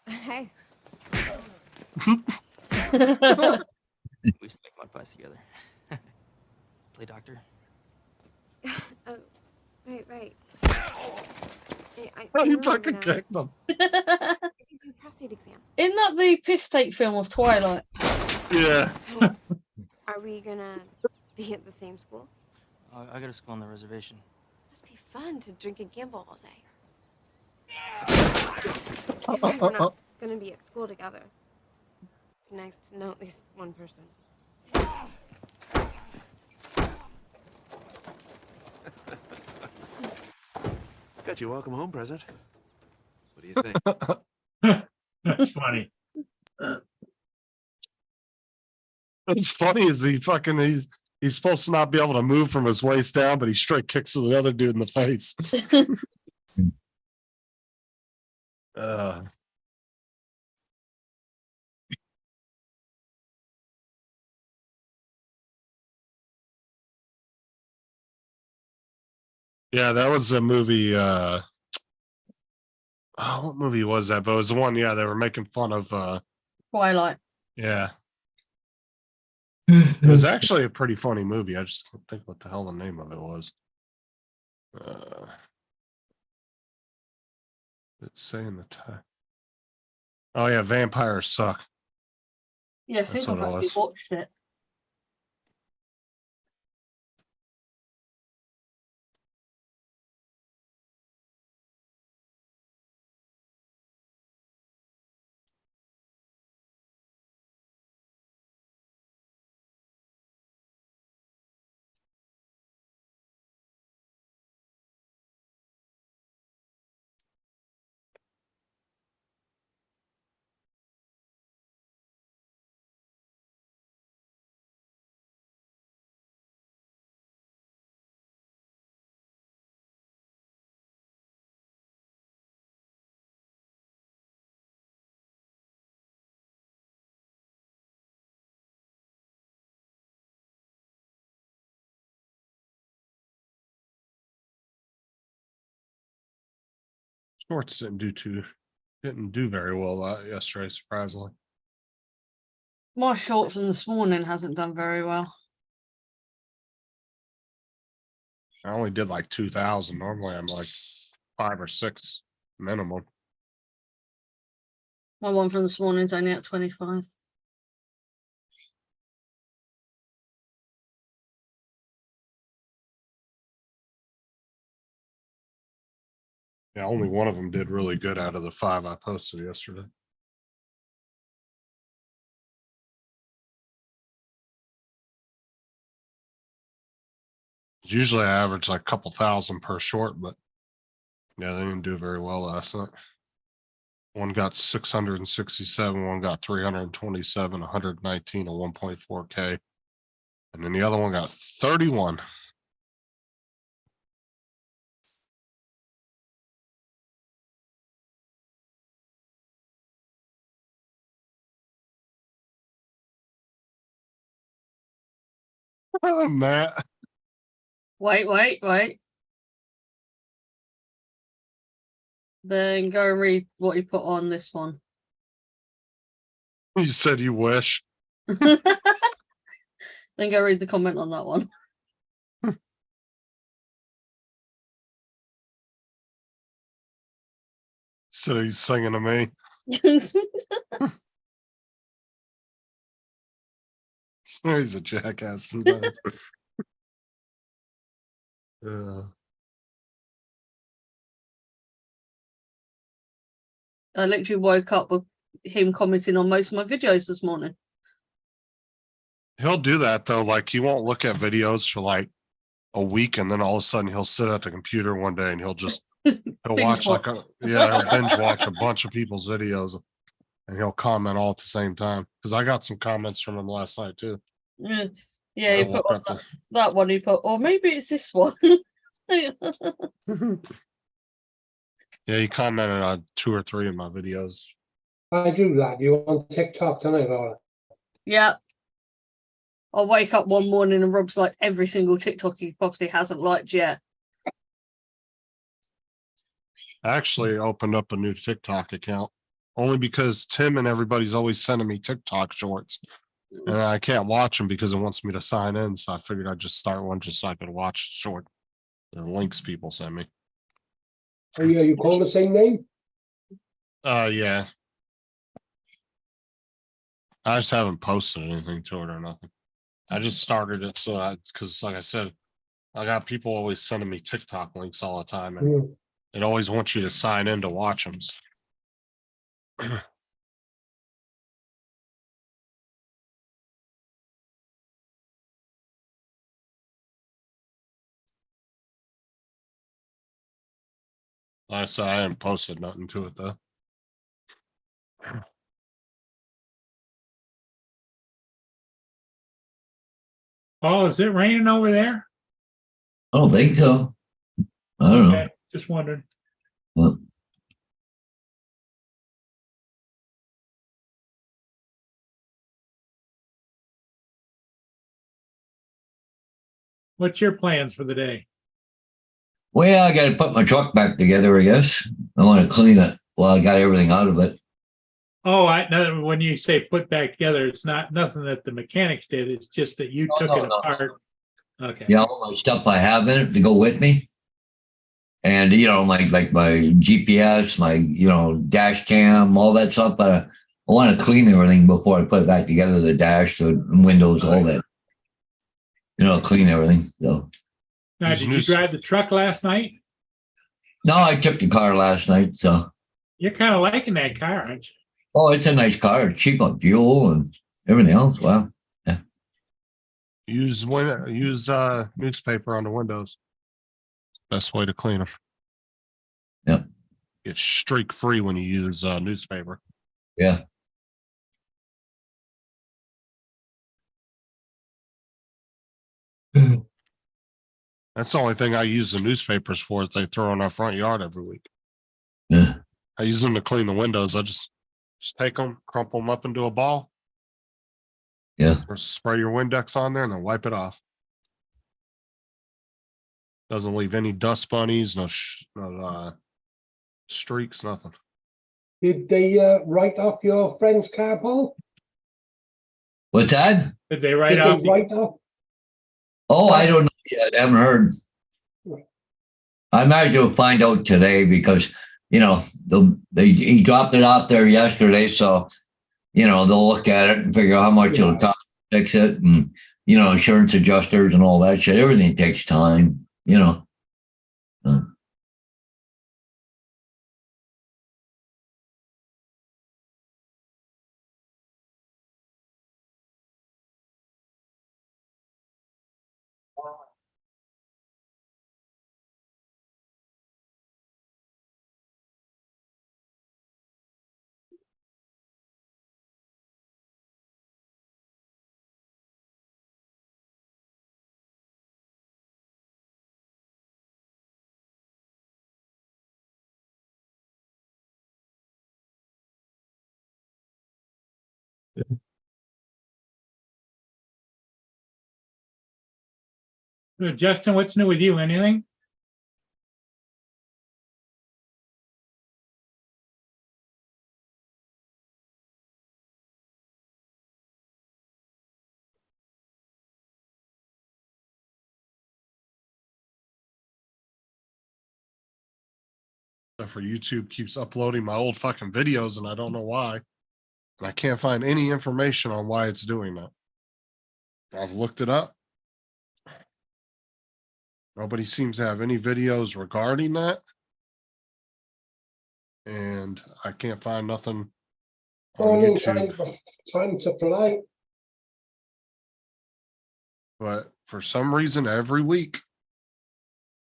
Hey, We used to make mud pies together. Play doctor. oh, right. Oh, you know I'm fucking gonna- kicked them. I can do a prostate exam. Isn't that the piss take film of Twilight? Yeah. So, are we gonna be at the same school? I go to school on the reservation. Must be fun to drink and gamble all day. Too bad we're not gonna be at school together. Be nice to know at least one person. Got your welcome home present. What do you think? That's funny. What's funny is he's supposed to not be able to move from his waist down, but he straight kicks the other dude in the face. Yeah, that was a movie. Oh, what movie was that? But it was the one, yeah, they were making fun of Twilight. yeah. It was actually a pretty funny movie. I just can't think what the hell the name of it was. It's saying the time. Oh yeah, vampires suck. Yeah, I think That's I've what it actually was. watched it. Sports didn't do very well yesterday, surprisingly. My short from this morning hasn't done very well. I only did like 2,000. Normally I'm like 5 or 6 minimum. My one from this morning's only at 25. Yeah, only one of them did really good out of the 5 I posted yesterday. Usually I average like a couple thousand per short, but yeah, they didn't do very well last night. One got 667, one got 327, 119, a 1.4K. And then the other one got 31. Matt. Wait. Then go and read what he put on this one. You said you wish. Then go read the comment on that one. So he's singing to me. He's a jackass sometimes. I literally woke up with him commenting on most of my videos this morning. He'll do that though. Like he won't look at videos for like a week, and then all of a sudden he'll sit at the computer one day and he'll Binge watch like watch. he'll binge watch a bunch of people's videos, and he'll comment all at the same time. Because I got some comments from him last night too. Yeah, I he put woke on up to- that one. He put, or maybe it's this one. Yeah, he commented on 2 or 3 of my videos. I do that. You on TikTok tonight, Laura? Yeah. I'll wake up one morning and Rob's like every single TikTok he possibly hasn't liked yet. I actually opened up a new TikTok account only because Tim and everybody's always sending me TikTok shorts, and I can't watch them because it wants me to sign in. So I figured I'd just start one just so I could watch the links people send me. Oh yeah, you call the same name? Yeah. I just haven't posted anything to it or nothing. I just started it because like I said, I got people always sending me TikTok links all the time, and Mm. it always wants you to sign in to watch them. Like I said, I haven't posted nothing to it though. Paul, is it raining over there? I don't think so. I don't know. Okay, just wondering. Well, What's your plans for the day? well, I got to put my truck back together, I guess. I want to clean it. Well, I got everything out of it. Oh, I know when you say put back together, it's not nothing that the mechanics did. It's just that you took it no. apart. Okay. Yeah, all my stuff I have in it to go with me. And, like my GPS, my, dash cam, all that stuff. But I want to clean everything before I put it back together, the dash, the windows, all that. Clean everything. So, Now, These did new you s- drive the truck last night? no, I took the car last night. So, You're kind of liking that car, aren't you? oh, it's a nice car. It's cheap on fuel and everything else. Wow. Use newspaper on the windows. Best way to clean them. Yep. It's streak free when you use newspaper. Yeah. That's the only thing I use the newspapers for. Is they throw in our front yard every week. Yeah. I use them to clean the windows. I just take them, crumple them up into a ball, Yeah. or spray your Windex on there, and then wipe it off. Doesn't leave any dust bunnies, no streaks, nothing. Did they write off your friend's car, Paul? What's that? Did they write Did off? they write off? Oh, I don't know yet. I haven't heard. I might as well find out today because, he dropped it out there yesterday. So, they'll look at it and figure out how much it'll cost to fix it. And, insurance adjusters and all that shit. Everything takes time, Justin, what's new with you? Anything? Except for YouTube keeps uploading my old fucking videos and I don't know why. And I can't find any information on why it's doing that. I've looked it up. Nobody seems to have any videos regarding that. And I can't find nothing on Morning YouTube. time to fly. But for some reason, every week,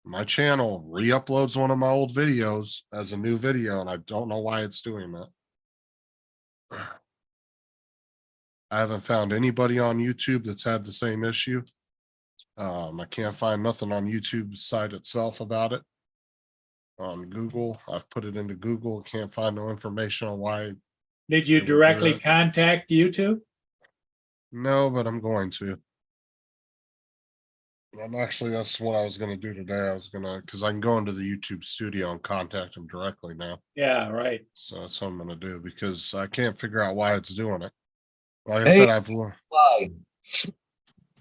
my channel re-uploads one of my old videos as a new video, and I don't know why it's doing that. I haven't found anybody on YouTube that's had the same issue. I can't find nothing on YouTube's site itself about it. On Google, I've put it into Google, can't find no information on why. Did you It would do directly that. contact YouTube? No, but I'm going to. That's what I was gonna do today. I was gonna, because I can go into the YouTube studio and contact them directly now. Yeah, right. So that's what I'm gonna do because I can't figure out why it's doing it. Like I Hey. said, Why?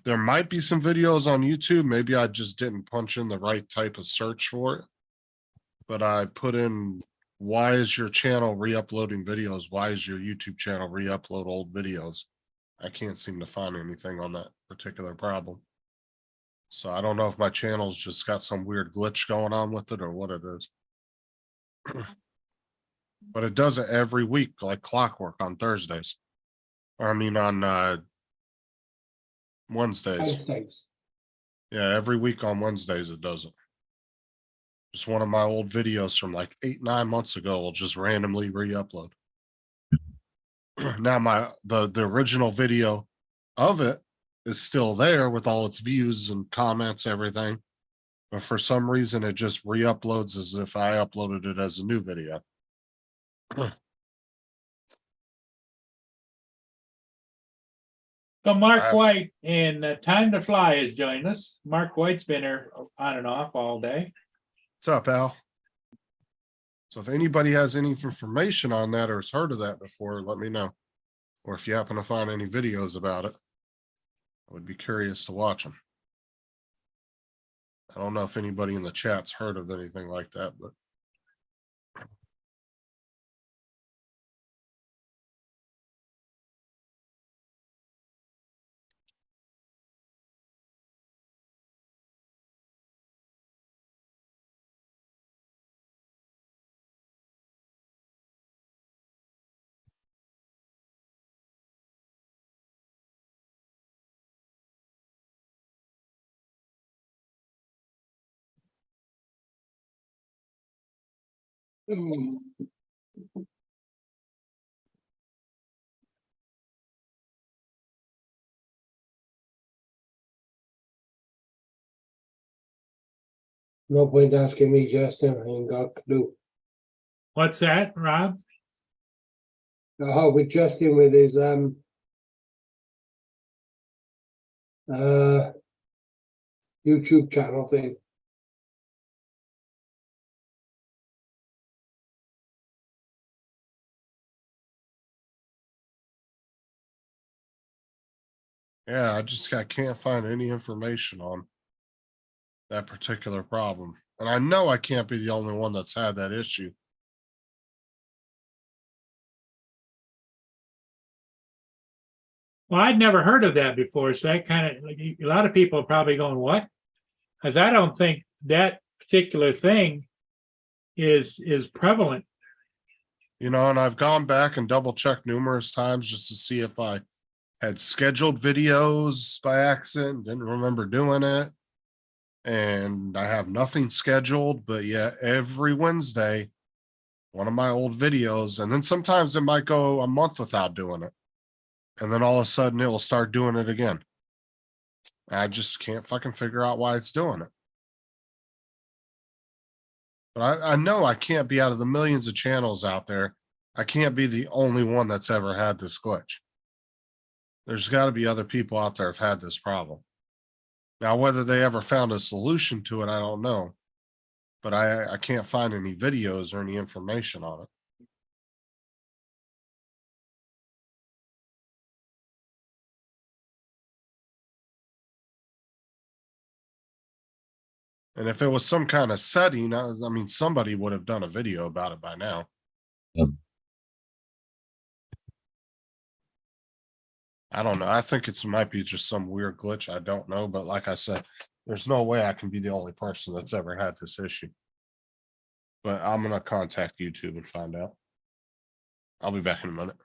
there might be some videos on YouTube. Maybe I just didn't punch in the right type of search for it. But I put in, why is your channel re-uploading videos? Why is your YouTube channel re-upload old videos? I can't seem to find anything on that particular problem. So I don't know if my channel's just got some weird glitch going on with it or what it is. But it does it every week, like clockwork on Thursdays. Or I mean on Wednesdays. Wednesdays. Yeah, every week on Wednesdays it does it. Just one of my old videos from like 8-9 months ago will just randomly re-upload. Now the original video of it is still there with all its views and comments, everything. But for some reason it just re-uploads as if I uploaded it as a new video. So Mark I've- White in Time to Fly has joined us. Mark White's been here on and off all day. What's up, Al? So if anybody has any information on that or has heard of that before, let me know. Or if you happen to find any videos about it, I would be curious to watch them. I don't know if anybody in the chat's heard of anything like that, but Hmm. No point asking me, Justin. I ain't got a clue. What's that, Rob? Oh, with Justin with his YouTube channel thing. yeah, I can't find any information on that particular problem. And I know I can't be the only one that's had that issue. Well, I'd never heard of that before. So that kind of, a lot of people are probably going, what? Because I don't think that particular thing is prevalent. You know, and I've gone back and double checked numerous times just to see if I had scheduled videos by accident, didn't remember doing it. And I have nothing scheduled, but yeah, every Wednesday, one of my old videos, and then sometimes it might go a month without doing it. And then all of a sudden it will start doing it again. I just can't fucking figure out why it's doing it. But I know I can't be out of the millions of channels out there. I can't be the only one that's ever had this glitch. There's got to be other people out there have had this problem. Now, whether they ever found a solution to it, I don't know. But I can't find any videos or any information on it. And if it was some kind of setting, I mean, somebody would have done a video about it by now. Yep. I don't know. I think it might be just some weird glitch. I don't know. But like I said, there's no way I can be the only person that's ever had this issue. But I'm going to contact YouTube and find out. I'll be back in a minute.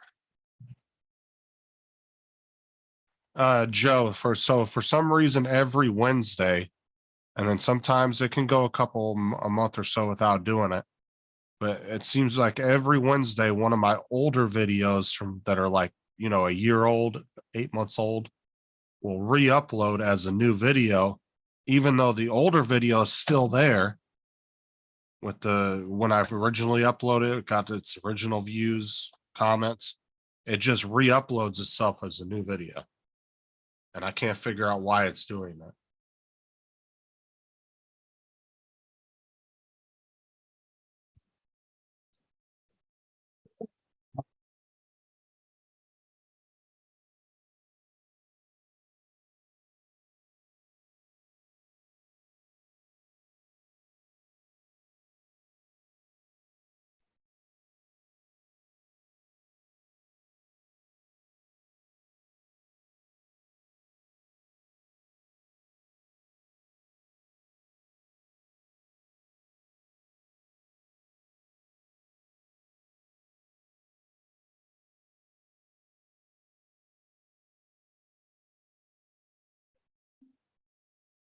Joe, for some reason, every Wednesday, and then sometimes it can go a month or so without doing it. But it seems like every Wednesday, one of my older videos that are like, a year old, 8 months old, will re-upload as a new video, even though the older video is still there. With when I've originally uploaded it, got its original views, comments, it just re-uploads itself as a new video. And I can't figure out why it's doing that.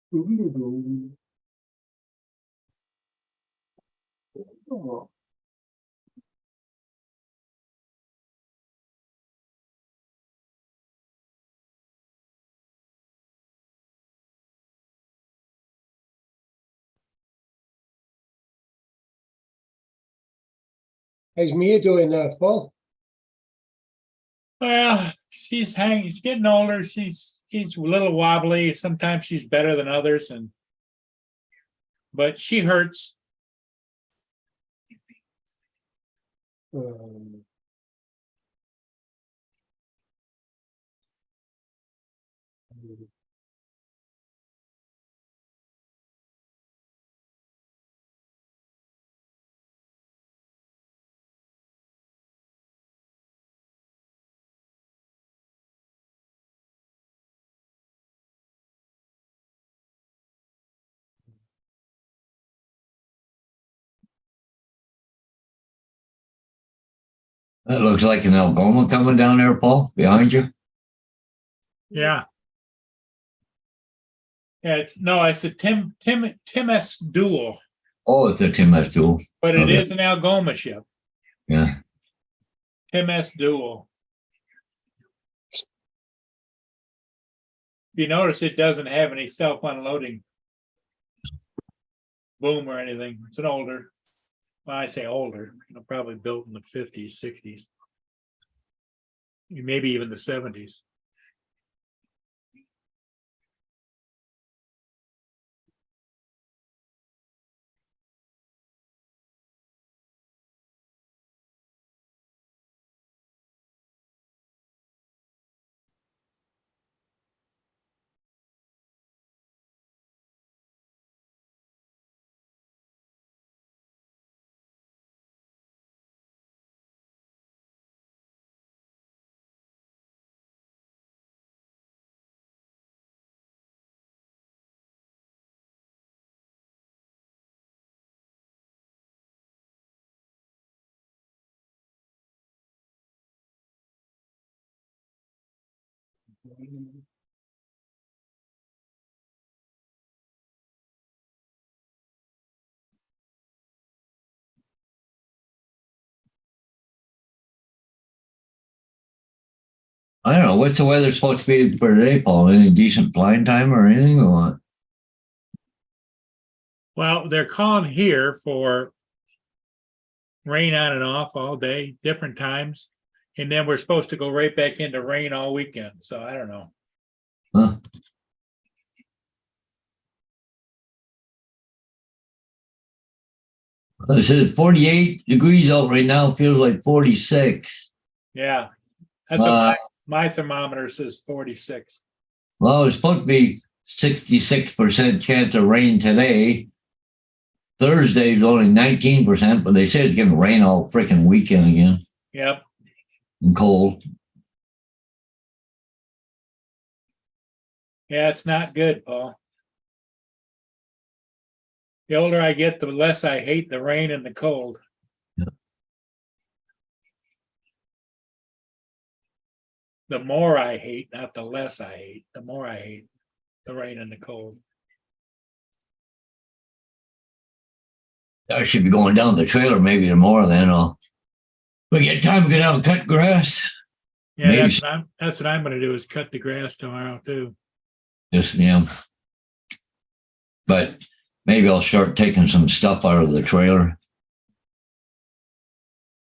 How's Mia doing that, Paul? Well, she's getting older. She's a little wobbly. Sometimes she's better than others, but she hurts. That looks like an Algoma coming down there, Paul, behind you. Yeah. Yeah, it's a Tim S Duel, Oh, it's a Tim S. Duel. but it Okay. is an Algoma ship. Yeah. Tim S Duel. If you notice, it doesn't have any self-unloading boom or anything. It's an older, well, I say older, probably built in the 50s, 60s, maybe even the 70s. I don't know. What's the weather supposed to be for today, Paul? Any decent flying time or anything or what? Well, they're calling here for rain on and off all day, different times. And then we're supposed to go right back into rain all weekend. So I don't know. Huh? It says 48 degrees out right now. Feels like 46. Yeah. That's what my thermometer says 46. Well, it's supposed to be 66% chance of rain today. Thursday's only 19%, but they say it's going to rain all freaking weekend again Yep. and cold. Yeah, it's not good, Paul. The older I get, the less I hate the rain and the cold. The more I hate, not the less I hate, the more I hate the rain and the cold. I should be going down the trailer maybe tomorrow then. We get time to get out and cut grass. Yeah, Maybe. that's what I'm gonna do is cut the grass tomorrow too. Just, yeah. But maybe I'll start taking some stuff out of the trailer.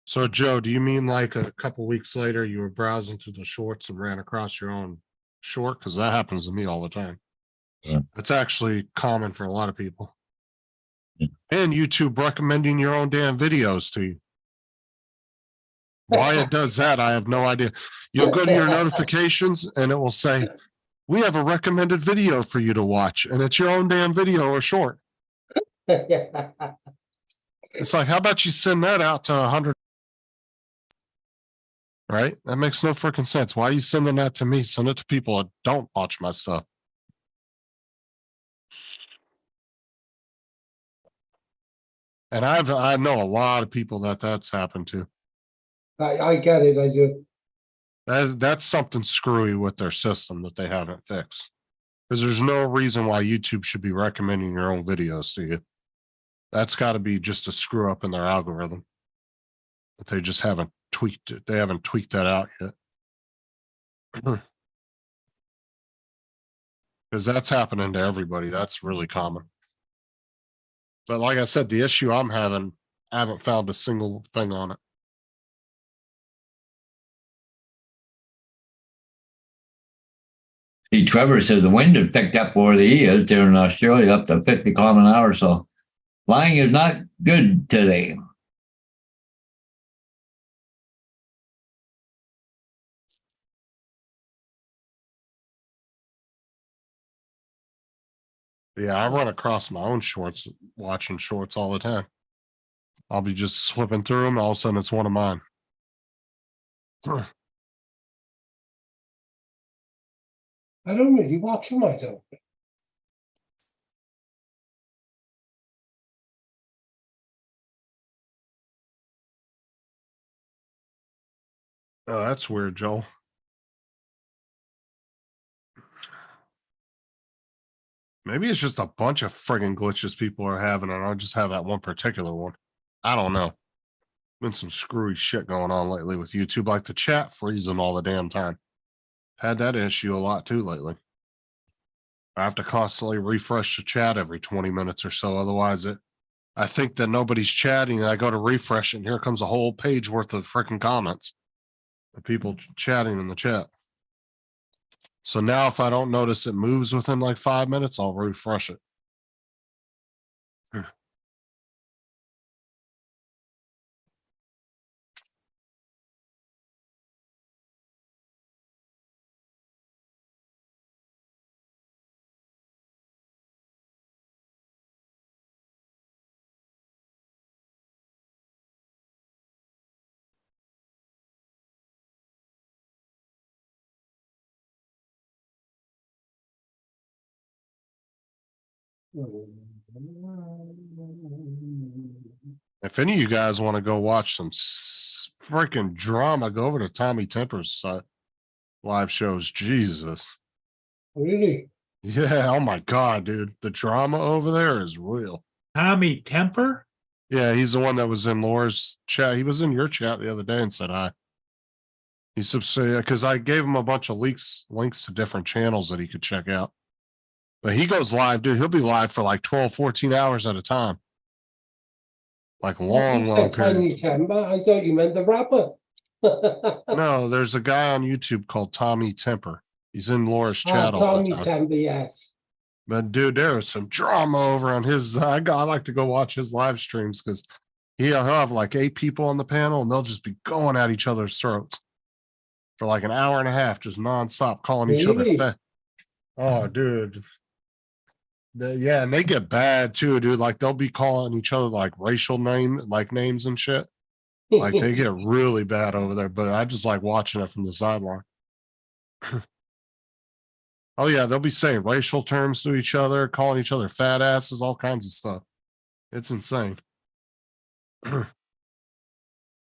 So Joe, do you mean like a couple weeks later you were browsing through the shorts and ran across your own short? Because that happens to me all the time. Yeah. It's actually common for a lot of people. Yeah. And YouTube recommending your own damn videos to you. Why it does that, I have no idea. You'll go to your notifications and it will say, we have a recommended video for you to watch, and it's your own damn video or short. It's like, how about you send that out to 100? Right? That makes no freaking sense. Why are you sending that to me? Send it to people that don't watch my stuff. And I know a lot of people that's happened to. I get it, I do. That's something screwy with their system that they haven't fixed. Because there's no reason why YouTube should be recommending your own videos to you. That's got to be just a screw up in their algorithm. But they just haven't tweaked it. They haven't tweaked that out yet. Because that's happening to everybody. That's really common. But like I said, the issue I'm having, I haven't found a single thing on it. See, Trevor says the wind had picked up where he is there in Australia up to 50 kilometers an hour. So flying is not good today. Yeah, I run across my own shorts, watching shorts all the time. I'll be just flipping through them. All of a sudden, it's one of mine. I don't really watch them, I don't. Oh, that's weird, Joel. Maybe it's just a bunch of friggin' glitches people are having, and I just have that one particular one. I don't know. Been some screwy shit going on lately with YouTube, like the chat freezing all the damn time. Had that issue a lot too lately. I have to constantly refresh the chat every 20 minutes or so. Otherwise, I think that nobody's chatting, and I go to refresh it, and here comes a whole page worth of freaking comments of people chatting in the chat. So now if I don't notice it moves within like 5 minutes, I'll refresh it. If any of you guys want to go watch some freaking drama, go over to Tommy Temper's live shows. Jesus. Really? Yeah. Oh my God, dude. The drama over there is real. Tommy Temper? Yeah, he's the one that was in Laura's chat. He was in your chat the other day and said hi. He said, because I gave him a bunch of links to different channels that he could check out. But he goes live, dude. He'll be live for like 12, 14 hours at a time. Like long periods. I thought you meant the rapper. No, there's a guy on YouTube called Tommy Temper. He's in Laura's chat all the time. Tommy Temper, yes. But dude, there was some drama over on his. I like to go watch his live streams because he'll have like 8 people on the panel, and they'll just be going at each other's throats for like an hour and a half, just nonstop calling each other fat. Oh, dude, Yeah, and they get bad too, dude. Like they'll be calling each other like racial names and shit. Like they get really bad over there, but I just like watching it from the sideline. Oh yeah, they'll be saying racial terms to each other, calling each other fat asses, all kinds of stuff. It's insane. Oh,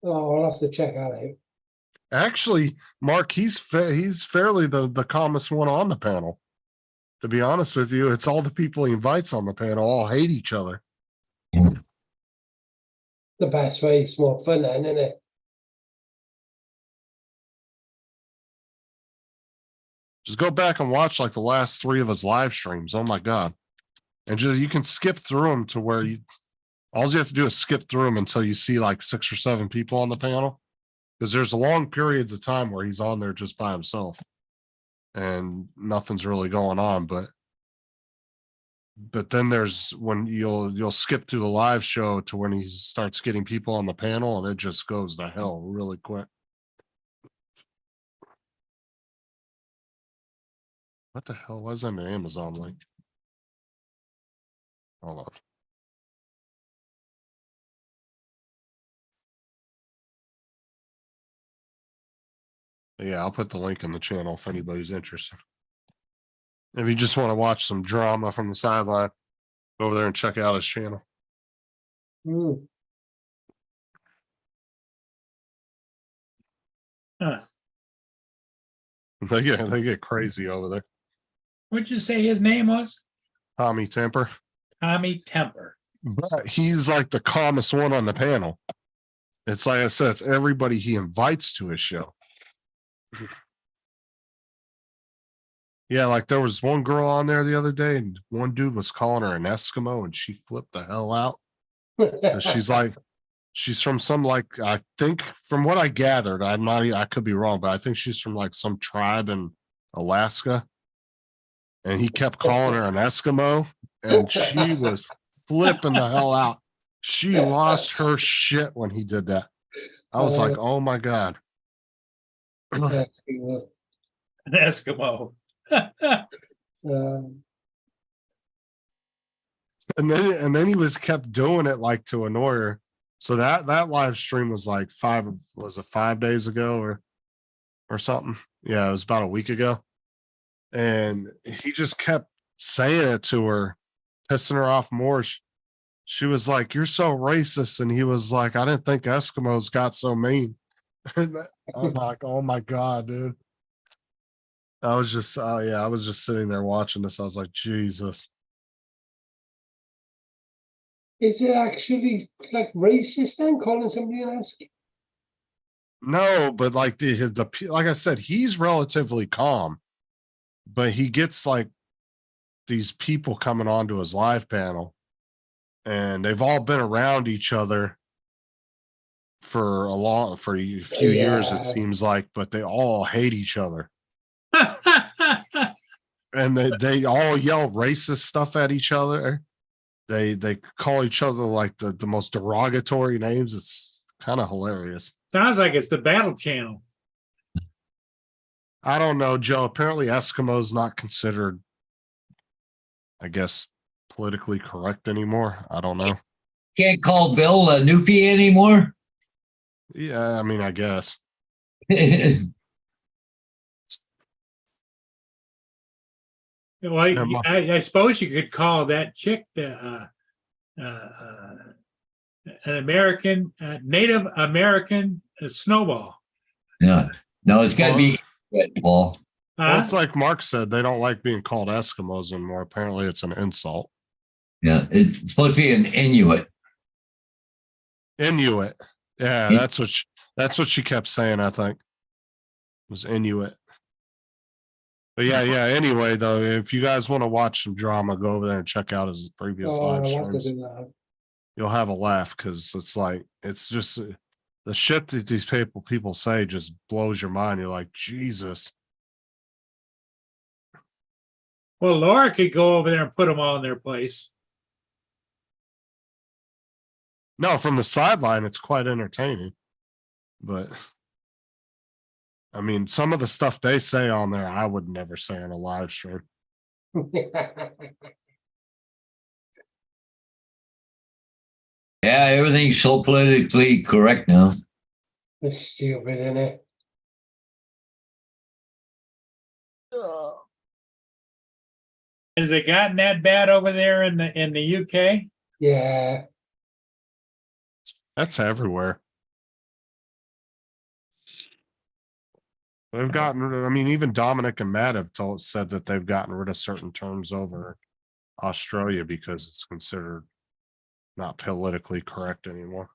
I'll have to check that out. Actually, Mark, he's fairly the calmest one on the panel. To be honest with you, it's all the people he invites on the panel all hate each other. The best way, it's more fun then, isn't it? Just go back and watch like the last 3 of his live streams. Oh my god! And just you can skip through them to where all you have to do is skip through them until you see like 6 or 7 people on the panel, because there's long periods of time where he's on there just by himself, and nothing's really going on. But then there's when you'll skip through the live show to when he starts getting people on the panel, and it just goes to hell really quick. What the hell was an Amazon link? Hold on. Yeah, I'll put the link in the channel if anybody's interested. If you just want to watch some drama from the sideline, go over there and check out his channel. Mm. Huh. They get crazy over there. What'd you say his name was? Tommy Temper. Tommy Temper. But he's like the calmest one on the panel. It's like I said, it's everybody he invites to his show. Yeah, like there was one girl on there the other day, and one dude was calling her an Eskimo, and she flipped the hell out. She's from some, like, I think from what I gathered, I could be wrong, but I think she's from like some tribe in Alaska. And he kept calling her an Eskimo, and she was flipping the hell out. She lost her shit when he did that. I was like, oh my God. An Eskimo. And then he kept doing it like to annoy her. So that live stream was like 5 days ago or something? Yeah, it was about a week ago. And he just kept saying it to her, pissing her off more. She was like, "You're so racist," and he was like, "I didn't think Eskimos got so mean." I'm like, "Oh my God, dude." I was just sitting there watching this. I was like, Jesus. Is it actually like racist then, calling somebody an Eskimo? No, but like like I said, he's relatively calm, but he gets like these people coming onto his live panel, and they've all been around each other for a few years, it seems like, but they all hate each other. And they all yell racist stuff at each other. They call each other like the most derogatory names. It's kind of hilarious. Sounds like it's the Battle Channel. I don't know, Joe. Apparently Eskimo's not considered, I guess, politically correct anymore. I don't know. Can't call Bill a Newfie anymore. Yeah, I mean, I guess. Well, I suppose you could call that chick an American, Native American snowball. Yeah. No, it's got to be Paul. Well, it's like Mark said, they don't like being called Eskimos anymore. Apparently, it's an insult. Yeah, it's supposed to be an Inuit. Inuit. Yeah, that's what she kept saying, I think. It was Inuit. But yeah. Anyway, though, if you guys want to watch some drama, go over there and check out his previous live streams. You'll have a laugh, because it's just the shit that these people say just blows your mind. You're like, Jesus. Well, Laura could go over there and put them all in their place. No, from the sideline, it's quite entertaining. But I mean, some of the stuff they say on there, I would never say on a live stream. Yeah, everything's so politically correct now. It's stupid, isn't it? Ugh. Has it gotten that bad over there in the UK? Yeah. That's everywhere. They've gotten rid of, I mean, even Dominic and Matt have said that they've gotten rid of certain terms over Australia because it's considered not politically correct anymore.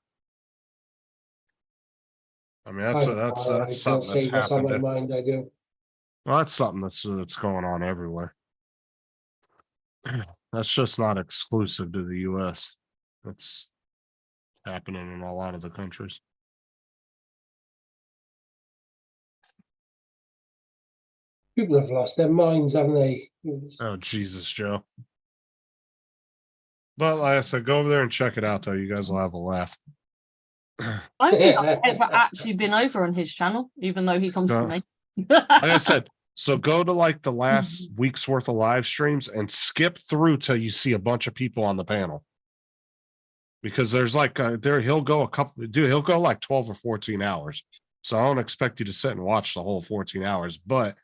I mean, that's something that's What's on my happened. mind, I do. Well, that's something that's going on everywhere. That's just not exclusive to the US. That's happening in a lot of the countries. People have lost their minds, haven't they? Oh, Jesus, Joe. But like I said, go over there and check it out, though. You guys will have a laugh. I don't think I've ever actually been over on his channel, even though he comes to me. Like I said, so go to like the last week's worth of live streams and skip through till you see a bunch of people on the panel. Because there's like he'll go he'll go like 12 or 14 hours. So I don't expect you to sit and watch the whole 14 hours, but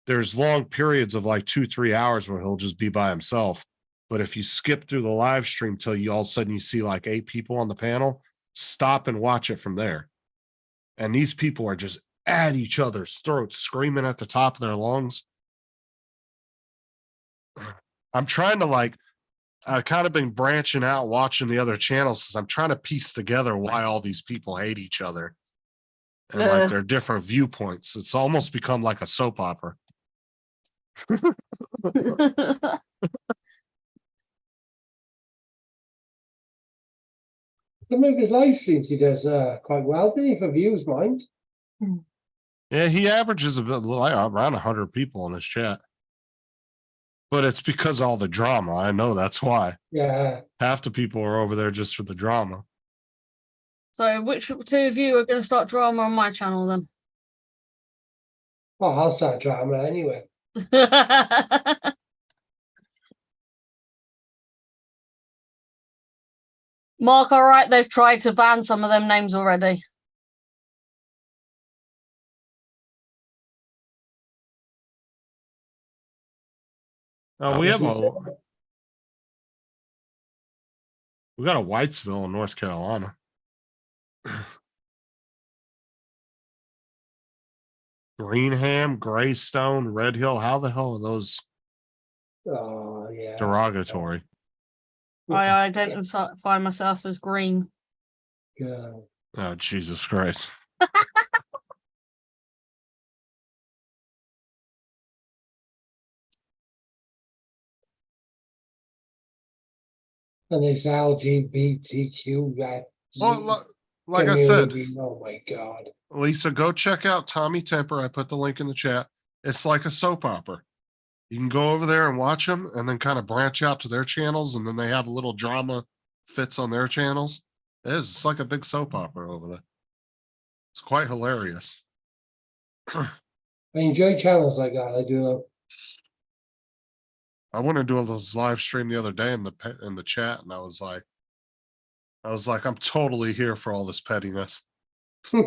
there's long periods of like 2-3 hours where he'll just be by himself. But if you skip through the live stream till you all of a sudden you see like 8 people on the panel, stop and watch it from there. And these people are just at each other's throats, screaming at the top of their lungs. I'm trying to like, I've kind of been branching out, watching the other channels because I'm trying to piece together why all these people hate each other and like their different viewpoints. It's almost become like a soap opera. Some of his live streams he does quite well, didn't he, for views, mind? Yeah, he averages around 100 people in his chat. But it's because of all the drama. I know that's why. Yeah. Half the people are over there just for the drama. So which two of you are going to start drama on my channel then? Well, I'll start drama anyway. Mark, all right, they've tried to ban some of them names already. We got a Whitesville in North Carolina. Greenham, Greystone, Red Hill. How the hell are those Oh, yeah. derogatory? I identify myself as green. Yeah. Oh, Jesus Christ. And this LGBTQ that. Well, like I said, Oh my God. Lisa, go check out Tommy Temper. I put the link in the chat. It's like a soap opera. You can go over there and watch them and then kind of branch out to their channels. And then they have a little drama fits on their channels. It is. It's like a big soap opera over there. It's quite hilarious. I enjoy channels like that. I do. I went to do those live stream the other day in the chat, and I was like, I'm totally here for all this pettiness. I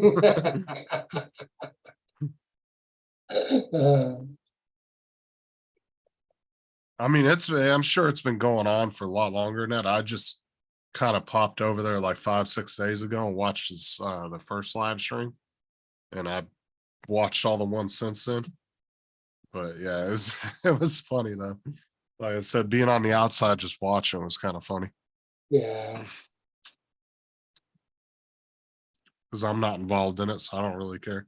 mean, I'm sure it's been going on for a lot longer than that. I just kind of popped over there like 5-6 days ago and watched the first live stream, and I watched all the ones since then. But yeah, it was funny though. Like I said, being on the outside just watching was kind of funny. Yeah. Because I'm not involved in it, so I don't really care.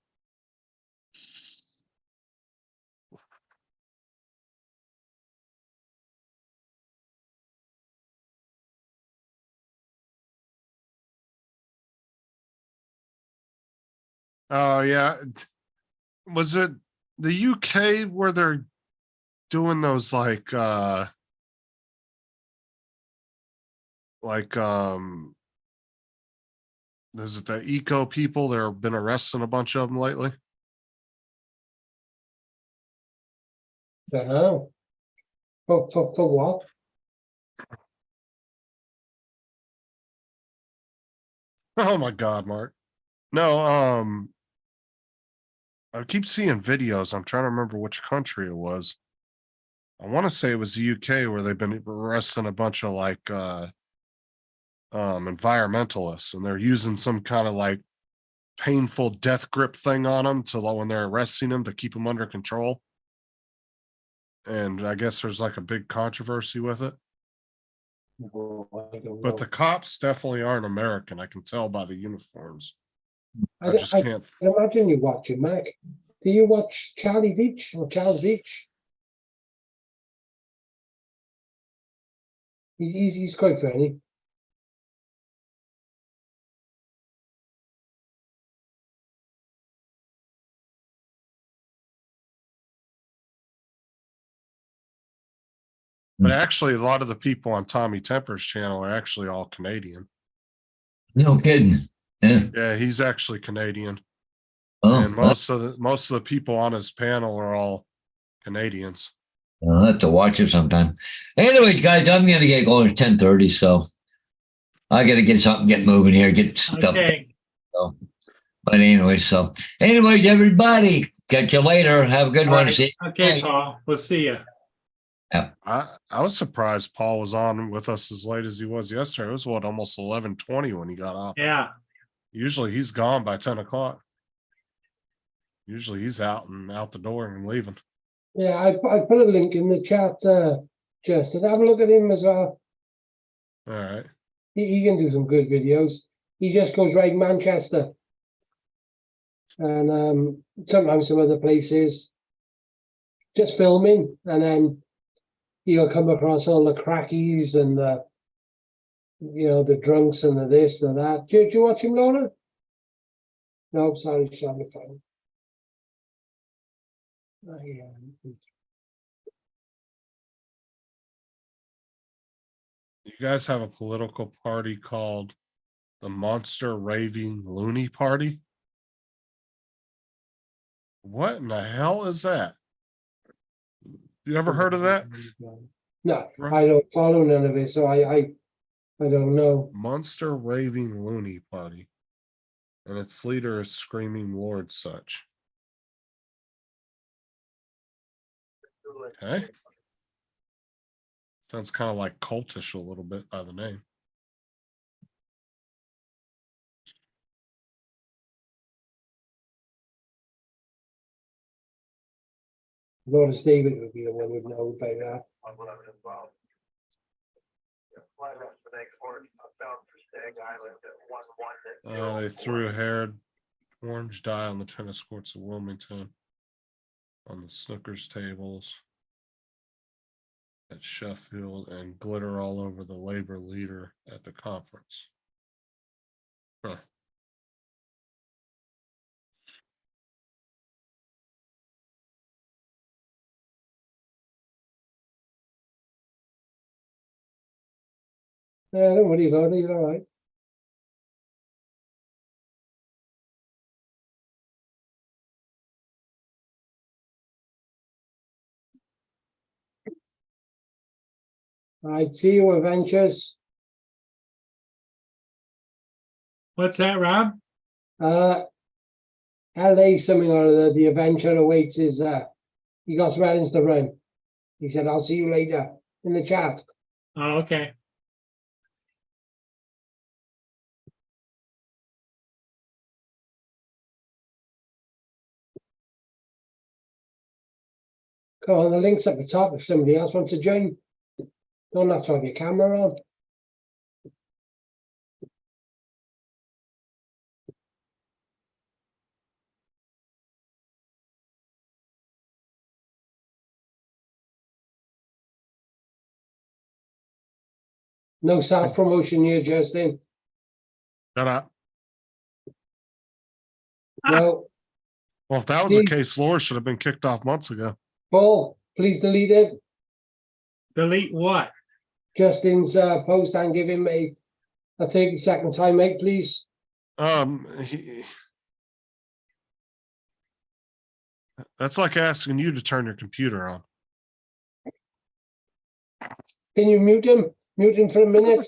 Oh yeah. Was it the UK where they're doing those like is it the eco people that have been arresting a bunch of them lately? Don't know. For what? Oh my God, Mark. No, I keep seeing videos. I'm trying to remember which country it was. I want to say it was the UK where they've been arresting a bunch of like environmentalists, and they're using some kind of like painful death grip thing on them to when they're arresting them to keep them under control. And I guess there's like a big controversy with it. Oh, I don't But know. the cops definitely aren't American. I can tell by the uniforms. I I just can't. imagine you watch it, Mac. Do you watch Charlie Beach or Charles Beach? He's quite funny. But actually, a lot of the people on Tommy Temper's channel are actually all Canadian. No kidding. Yeah. Yeah, he's actually Canadian. Oh, And most of the people on his panel are all Canadians. I'll have to watch it sometime. Anyways, guys, I'm gonna get going. It's 10:30, so I gotta get moving here, get stuff. Okay, But anyways, everybody, catch you later. Have a good All one. right. See you. okay, Bye. Paul, we'll see you. I was surprised Paul was on with us as late as he was yesterday. It was almost 11:20 when he got off. Yeah, Usually he's gone by 10 o'clock. Usually he's out the door and leaving. Yeah, I put a link in the chat, Justin. Have a look at him as well. All right. He can do some good videos. He just goes right Manchester. And sometimes some other places. Just filming, and then you'll come across all the crackies and the the drunks and the this and that. Do you watch him, Laura? No, sorry, she's on the phone. You guys have a political party called the Monster Raving Loony Party? What in the hell is that? You ever heard of that? No, I don't follow none of it, so I don't know. Monster Raving Loony Party. And its leader is Screaming Lord Such. Okay. Sounds kind of like cultish a little bit by the name. Lotus David would be the one who'd know by that. On 11 as well. Yeah, fly rest for next port, bound for Stag Island at 1-1. They threw a haired orange dye on the tennis courts of Wilmington, on the snookers tables at Sheffield, and glitter all over the labor leader at the conference. Huh. Yeah, don't worry about it, you're all right. All right, see you, Adventures. what's that, Rob? LA something or other, the adventure awaits his he got some errands to run. He said, I'll see you later in the chat. Oh, okay. Come on, the link's at the top if somebody else wants to join. Don't have to have your camera on. No self-promotion here, Justin. Shut up. No, Well, if that was the Please. case, Laura should have been kicked off months ago. Paul, please delete it. Delete what? Justin's post and give him a 30-second time, mate, please. That's like asking you to turn your computer on. Can you mute him? Mute him for a minute.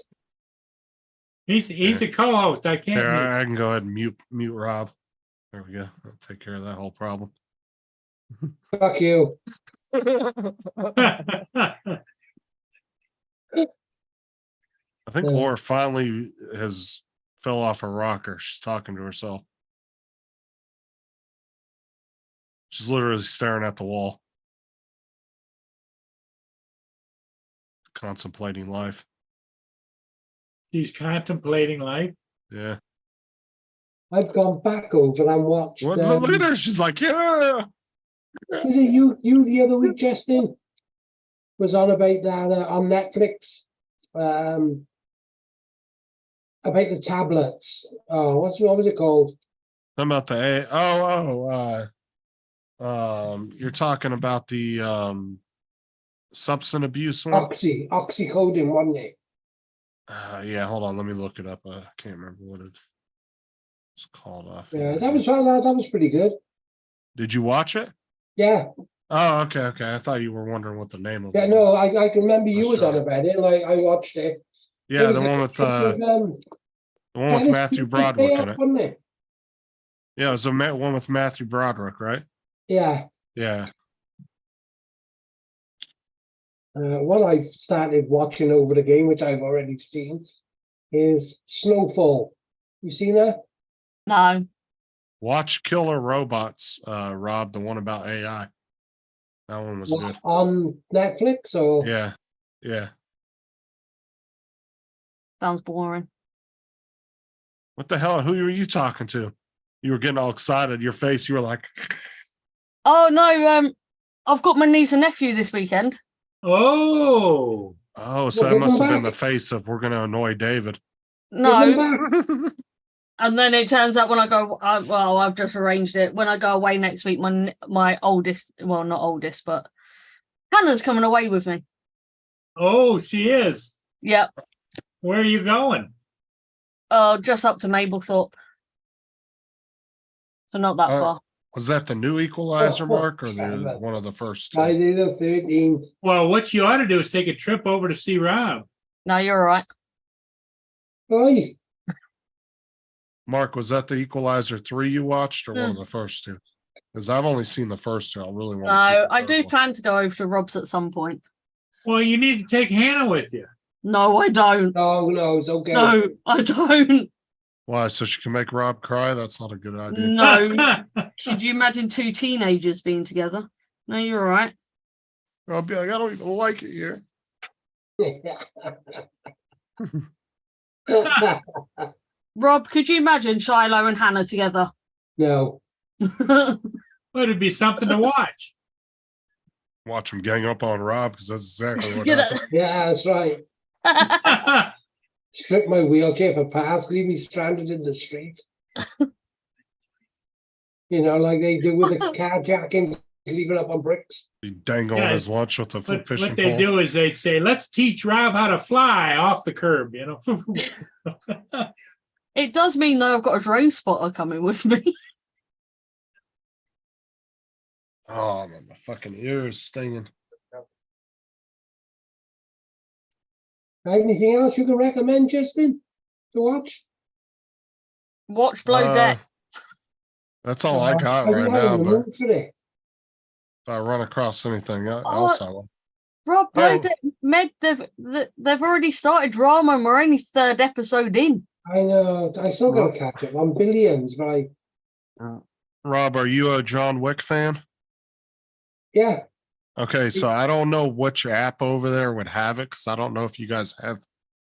He's a co-host. I can't. Here, mute. I can go ahead and mute Rob. There we go. I'll take care of that whole problem. Fuck you. I think Yeah. Laura finally has fell off a rocker. She's talking to herself. She's literally staring at the wall, contemplating life. He's contemplating life. Yeah. I've gone back over and watched. Look at her. She's like, yeah. Was it you the other week, Justin? Was on about that on Netflix. About the tablets. Oh, what was it called? Talking about the you're talking about the substance abuse one. Oxycodone, wasn't it? Yeah, hold on, let me look it up. I can't remember what it's called off. Yeah, that was pretty good. Did you watch it? Yeah, Oh, okay. I thought you were wondering what the name of yeah. it No, was. I can remember you That's was on right. about it. Like I watched it. Yeah, It was the one with Dennis Matthew Hopper, Broderick in it. wasn't it? Yeah, it was the one with Matthew Broderick, right? Yeah. Yeah. What I've started watching over the game, which I've already seen, is Snowfall. You seen that? No. Watch Killer Robots, Rob, the one about AI. That one was good. On Netflix or? Yeah. Sounds boring. What the hell? Who were you talking to? You were getting all excited. Your face, you were like, Oh no, I've got my niece and nephew this weekend. Oh, oh, so Well, that must have been back. the face of we're going to annoy David. Give them No. back. And then it turns out when I go, well, I've just arranged it. When I go away next week, my oldest, well, not oldest, but Hannah's coming away with me. oh, she is. Yep. Where are you going? Just up to Mablethorpe. So not that far. Was that the new Equalizer, Oh, Mark, or shut the up. one of the first two? Friday the 13th. Well, what you ought to do is take a trip over to see Rob. No, you're all right. Oi. Mark, was that the Equalizer 3 you watched, or one of Hmm. the first two? Because I've only seen the first two. I really want No, to see the I third do one. plan to go over to Rob's at some point. Well, you need to take Hannah with you. No, I don't. No, it's okay. No, I don't. Why? So she can make Rob cry? That's not a good idea. No. Could you imagine two teenagers being together? No, you're all right. I'll be like, I don't even like it here. Rob, could you imagine Shiloh and Hannah together? No. Well, it'd be something to watch. Watch him gang up on Rob, because that's exactly what Get happened. Yeah, that's right. it. Strip my wheelchair for parts, leave me stranded in the street. You know, like they do with the carjacking, leave it up on bricks. He dangling Yeah, his lunch with a fishing What they pole. do is they'd say, let's teach Rob how to fly off the curb, you know? It does mean that I've got a drone spotter coming with me. Oh, man, my fucking ears stinging. Anything else you can recommend, Justin, to watch? Watch Blow Deck. That's all I got I'm right not in now, the but mood for it. if I run across anything else, I will. Rob, Blow Oh. Deck, Meg, they've already started drama and we're only third episode in. I know. I still got to catch up. I'm billions, but Rob, are you a John Wick fan? yeah. Okay, so I don't know which app over there would have it, because I don't know if you guys have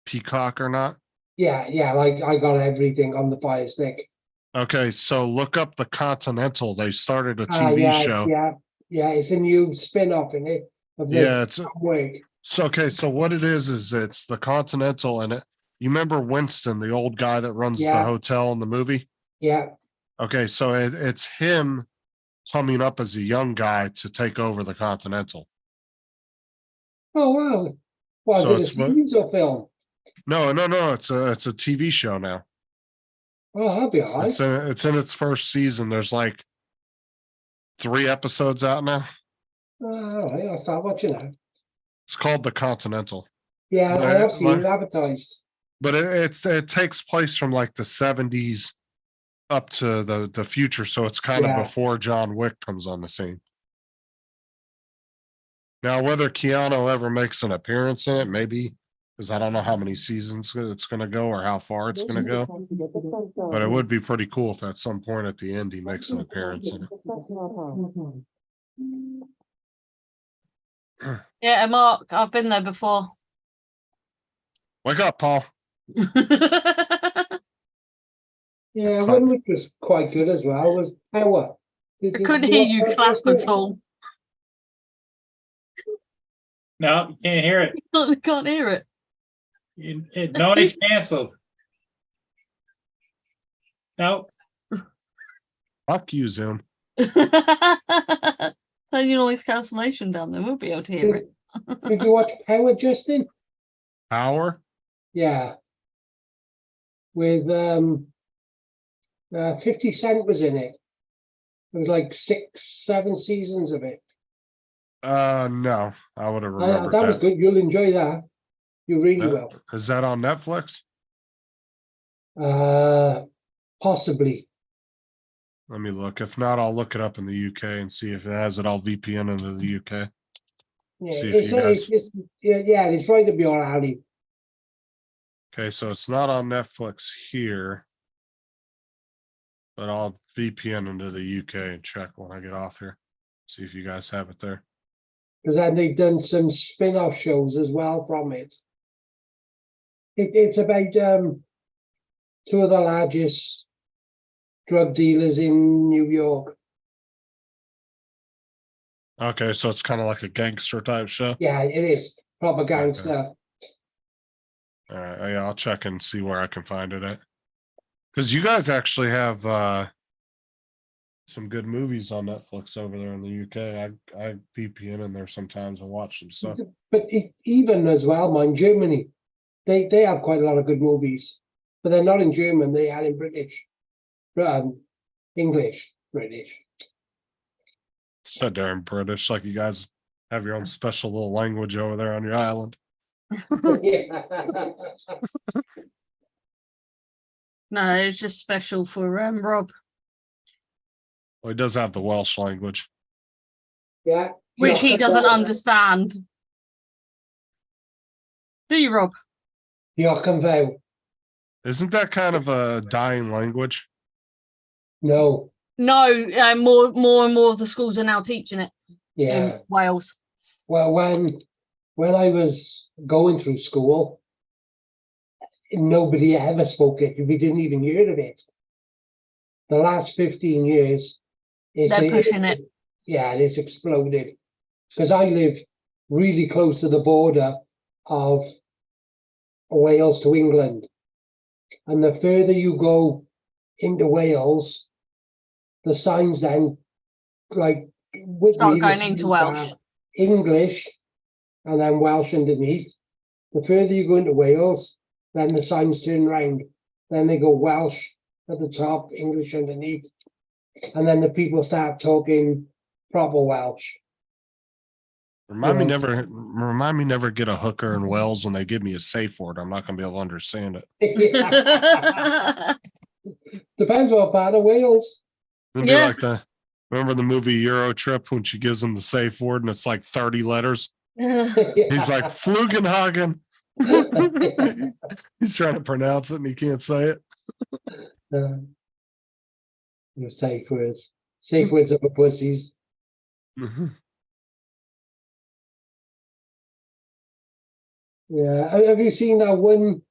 Peacock or not. Yeah. Like I got everything on the Fire Stick. Okay, so look up The Continental. They started a TV yeah, show. Yeah. It's a new spin-off in it. Of the Yeah, it's John Wick. so okay. So what it is it's The Continental, and you remember Winston, the old guy that runs the Yeah. hotel in the movie? Yeah. Okay, so it's him coming up as a young guy to take over the Continental. Oh wow. Well, So is it's it a series or film? No, it's a TV show now. Oh, that'll be all right. It's in its first season. There's like 3 episodes out now. All right, I'll start watching that. It's called The Continental. Yeah, I have seen Like- it advertised. But it takes place from like the 70s up to the future, so it's kind of Yeah. before John Wick comes on the scene. Now, whether Keanu ever makes an appearance in it, maybe, because I don't know how many seasons it's going to go or how far it's going to go. But it would be pretty cool if at some point at the end he makes an appearance in it. Yeah, Mark, I've been there before. Wake up, Paul. Yeah, So- one which was quite good as well was Power. I couldn't hear you clap at all. No, you can't hear it. I can't hear it. Noise canceled. No, Fuck you, Zoom. Turn your noise cancellation down, then we'll be able to hear it. Did you watch Power, Justin? Power? Yeah. With 50 Cent was in it. There was like 6-7 seasons of it. No, I would have remembered That was that. good. You'll enjoy that. You really will. Is that on Netflix? Possibly. Let me look. If not, I'll look it up in the UK and see if it has it. I'll VPN into the UK. Yeah, See if you guys- it's right up your alley. Okay, so it's not on Netflix here. But I'll VPN into the UK and check when I get off here. See if you guys have it there. Because then they've done some spin-off shows as well from it. It's about two of the largest drug dealers in New York. Okay, so it's kind of like a gangster type show. Yeah, it is proper gangster. All right, yeah, I'll check and see where I can find it at. Because you guys actually have some good movies on Netflix over there in the UK. I VPN in there sometimes and watch some stuff. But even as well, man, Germany, they have quite a lot of good movies, but they're not in German. They are in British, English, British. Said they're in British, like you guys have your own special little language over there on your island. Yeah. No, it's just special for Rob, Well, he does have the Welsh language. Yeah. which he doesn't understand. Do you, Rob? Diolch yn fawr. Isn't that kind of a dying language? No. No, more and more of the schools are now teaching it Yeah. in Wales. Well, when I was going through school, nobody ever spoke it. We didn't even hear of it. The last 15 years, They're pushing it. Yeah, it's exploded. Because I live really close to the border of Wales to England. And the further you go into Wales, the signs then, like, with Start me, the going into signs Welsh. are English and then Welsh underneath. The further you go into Wales, then the signs turn round. Then they go Welsh at the top, English underneath. And then the people start talking proper Welsh. Remind me Yeah. never get a hooker in Wales when they give me a safe word. I'm not gonna be able to understand it. Depends what part of Wales. It'd be Yeah. like remember the movie Euro Trip when she gives him the safe word and it's like 30 letters. He's like Flugenhagen. He's trying to pronounce it and he can't say it. The safe words. Safe words of the pussies. Yeah. Have you seen that one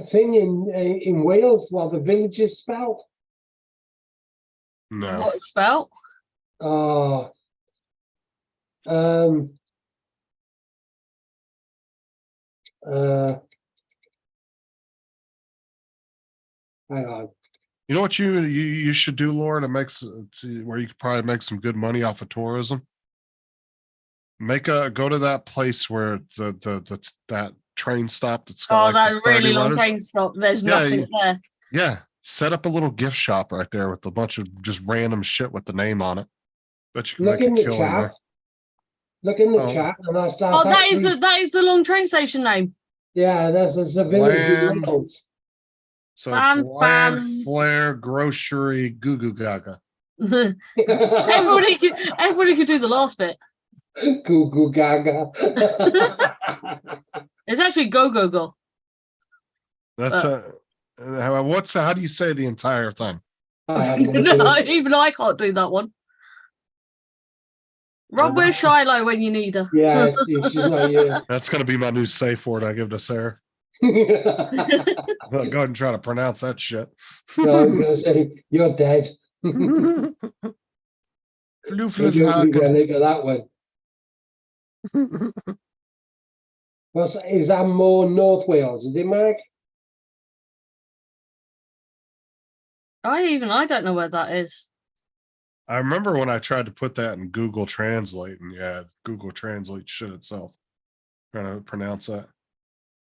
thing in Wales while the village is spelled? No. What it's spelled? Oh. Hang on. You know what you should do, Laura, where you could probably make some good money off of tourism? Go to that place where that train stop that's got Oh, like that the 30 really long letters. train stop. There's Yeah, nothing there. Yeah. Set up a little gift shop right there with a bunch of just random shit with the name on it. Bet you can Look make in a the killing chat. there. Look in the Oh. chat, and that's Oh, that is actually- the long train station name. Yeah, that's a village in Land. Wales. So it's Bam, land, bam. flare, grocery, goo goo gaga. everybody could do the last bit. Goo goo gaga. It's actually go go go. That's how do you say the entire thing? I have no No, clue. even I can't do that one. Run with Shiloh when you need her. Yeah, she's not here. That's gonna be my new safe word I give to Sarah. Well, go ahead and try to pronounce that shit. So I'm gonna say you're dead. Floofless Maybe I'll Hagen. look at that one. Is that more North Wales? Is it, Mark? I don't know where that is. I remember when I tried to put that in Google Translate, and yeah, Google Translate shit itself. Trying to pronounce that.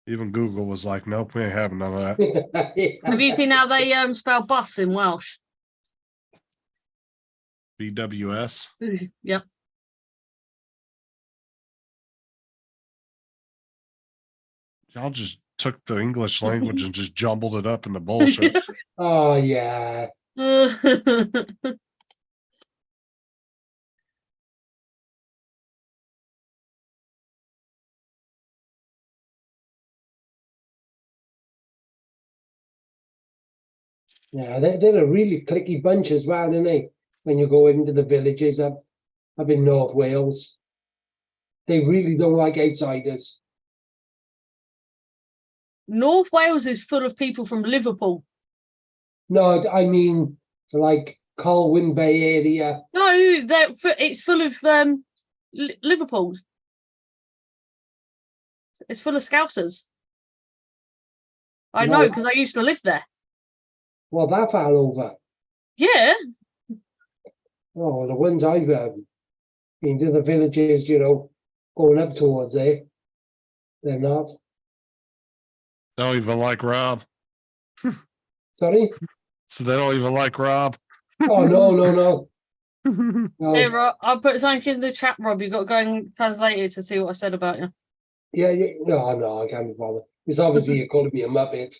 Even Google was like, nope, we ain't having none of that. Have you seen how they spell bus in Welsh? BWS. Yep. Y'all just took the English language and just jumbled it up into bullshit. Oh yeah. Yeah, they're a really clicky bunch as well, aren't they? When you go into the villages up in North Wales. They really don't like outsiders. North Wales is full of people from Liverpool. No, I mean like Colwyn Bay area. No, it's full of Liverpool. It's full of Scousers. I No. know because I used to live there. Well, that far over. Yeah. Oh, the ones I've been to the villages, you know, going up towards there. They're not. Don't even like Rob. Sorry? So they don't even like Rob. Oh no. No. Hey, Rob, I'll put something in the chat, Rob. You've got to go and translate it to see what I said about you. Yeah, no, I can't be bothered. It's obviously you're going to be a muppet.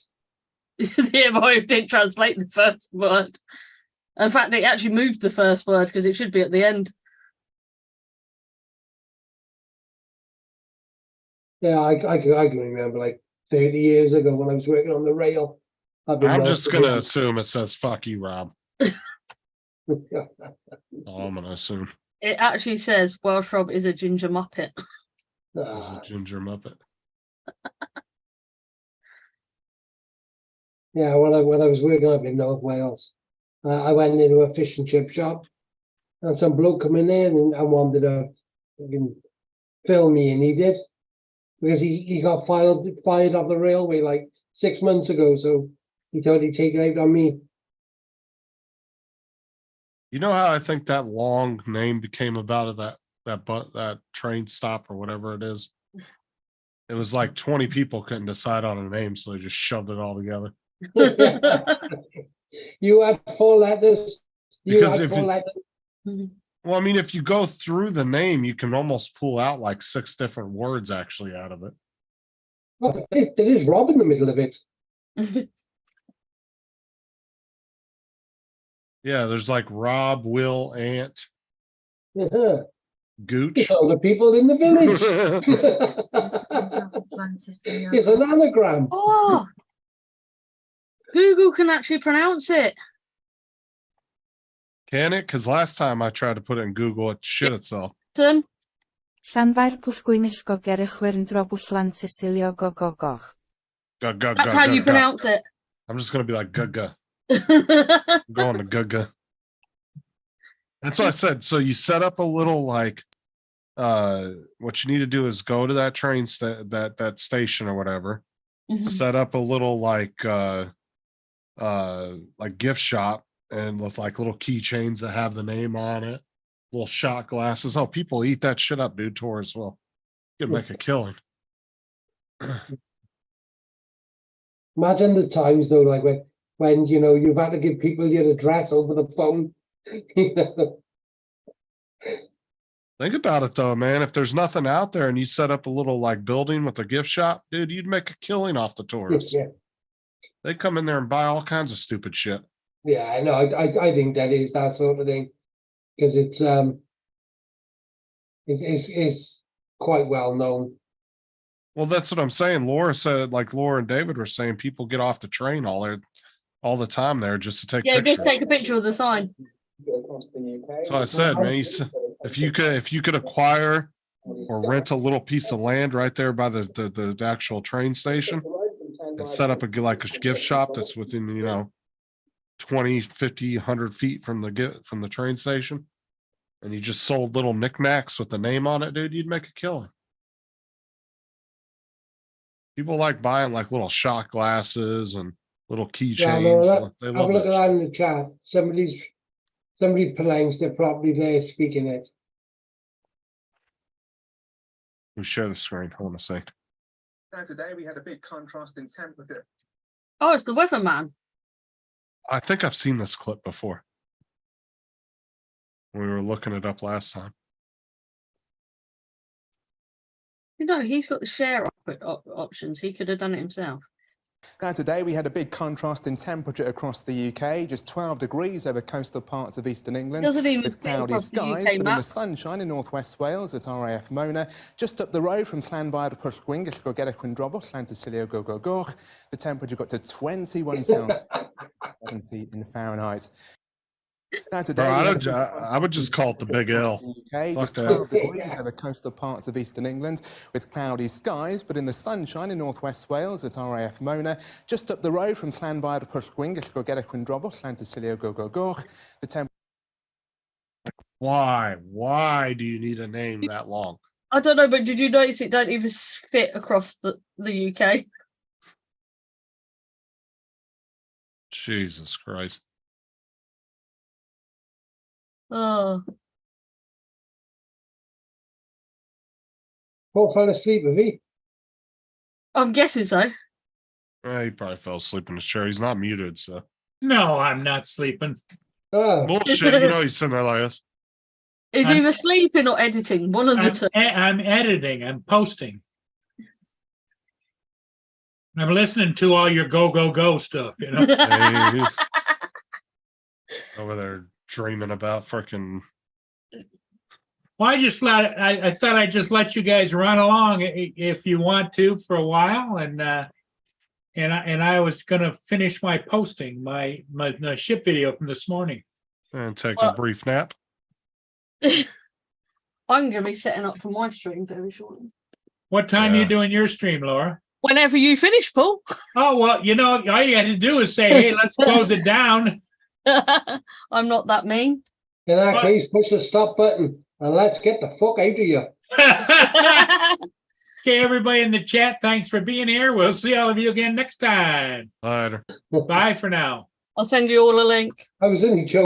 Yeah, but I did translate the first word. In fact, it actually moved the first word because it should be at the end. Yeah, I can remember like 30 years ago when I was working on the rail. I'm just gonna assume it says "fuck you, Rob." All I'm gonna assume It actually says Welsh Rob is a ginger muppet. is a ginger muppet. Yeah, when I was working up in North Wales, I went into a fish and chip shop, and some bloke come in there and wanted to fucking film me, and he did because he got fired off the railway like 6 months ago, so he thought he'd take it out on me. You know how I think that long name became about of that train stop or whatever it is? It was like 20 people couldn't decide on a name, so they just shoved it all together. You had 4 letters. Because well, I mean, if you go through the name, you can almost pull out like 6 different words actually out of it. Well, there is Rob in the middle of it. Yeah, there's like Rob, Will, Ant, Yeah. Gooch. So the people in the village. It's an anagram. Oh, Google can actually pronounce it. Can it? Because last time I tried to put it in Google, it shit itself. Son. That's That's how you pronounce it. I'm just gonna be like Gaga. Going to Gaga. That's what I said. So you set up a little like what you need to do is go to that train that station or whatever. Mhm. Set up a little like gift shop and with like little keychains that have the name on it, little shot glasses. Oh, people eat that shit up, dude. Tours will you can make a killing. Imagine the times though, like when you know you've had to give people your address over the phone. Think about it though, man. If there's nothing out there and you set up a little like building with a gift shop, dude, you'd make a killing off the tourists. Yeah, They come in there and buy all kinds of stupid shit. yeah, I know. I think that is that sort of thing because it's quite well known. Well, that's what I'm saying. Laura said, like Laura and David were saying, people get off the train all the time there just to take Yeah, pictures. just take a picture of the sign. So I said, man, if you could acquire or rent a little piece of land right there by the actual train station and set up a gift shop that's within 20, 50, 100 feet from the train station, and you just sold little knickknacks with the name on it, dude, you'd make a killing. People like buying like little shot glasses and little Yeah, keychains. no, They have love a look at that that shit. in the chat. Somebody pronounced it properly there, speaking it. We share the screen. I want to say. Now today we had a big contrast in temperature. Oh, it's the weatherman. I think I've seen this clip before. We were looking it up last time. He's got the share options. He could have done it himself. Now today we had a big contrast in temperature across the UK, just 12 degrees over coastal parts of eastern England. Doesn't even with fit cloudy across the skies, UK but in the map. sunshine in northwest Wales at RAF Mona. Just up the road from Llanfair to Pwllgwyn, Gellgorgera Quindrobwll, Llantysilio Gogogoch. The temperature got to 21 Celsius, 70 in Fahrenheit. Now today, Bro, I would just call it the Big L. UK, Fuck just that. 12 degrees over coastal parts of eastern England with cloudy skies, but in the sunshine in northwest Wales at RAF Mona. Just up the road from Llanfair to Pwllgwyn, Gellgorgera Quindrobwll, Llantysilio Gogogoch. The temperature. Why do you need a name that long? I don't know, but did you notice it don't even fit across the UK? Jesus Christ. Oh, Paul fell asleep, have he? I'm guessing so. He probably fell asleep in his chair. He's not muted, so. No, I'm not sleeping. Oh, Bullshit, he's sitting there like this. He's I'm- either sleeping or editing. One of the two. I'm editing, I'm posting. I'm listening to all your go stuff, Hey, over there dreaming about freaking. Well, I thought I'd just let you guys run along if you want to for a while, and I was gonna finish my posting, my ship video from this morning. And take Well- a brief nap. I'm going to be setting up for my stream very shortly. What time are you Yeah. doing your stream, Laura? Whenever you finish, Paul. Oh, well, all you had to do is say, hey, let's close it down. I'm not that mean. in that What? case, push the stop button and let's get the fuck out of here. Okay, everybody in the chat, thanks for being here. We'll see all of you again next time. Later. Bye for now. I'll send you all a link. I was only joking.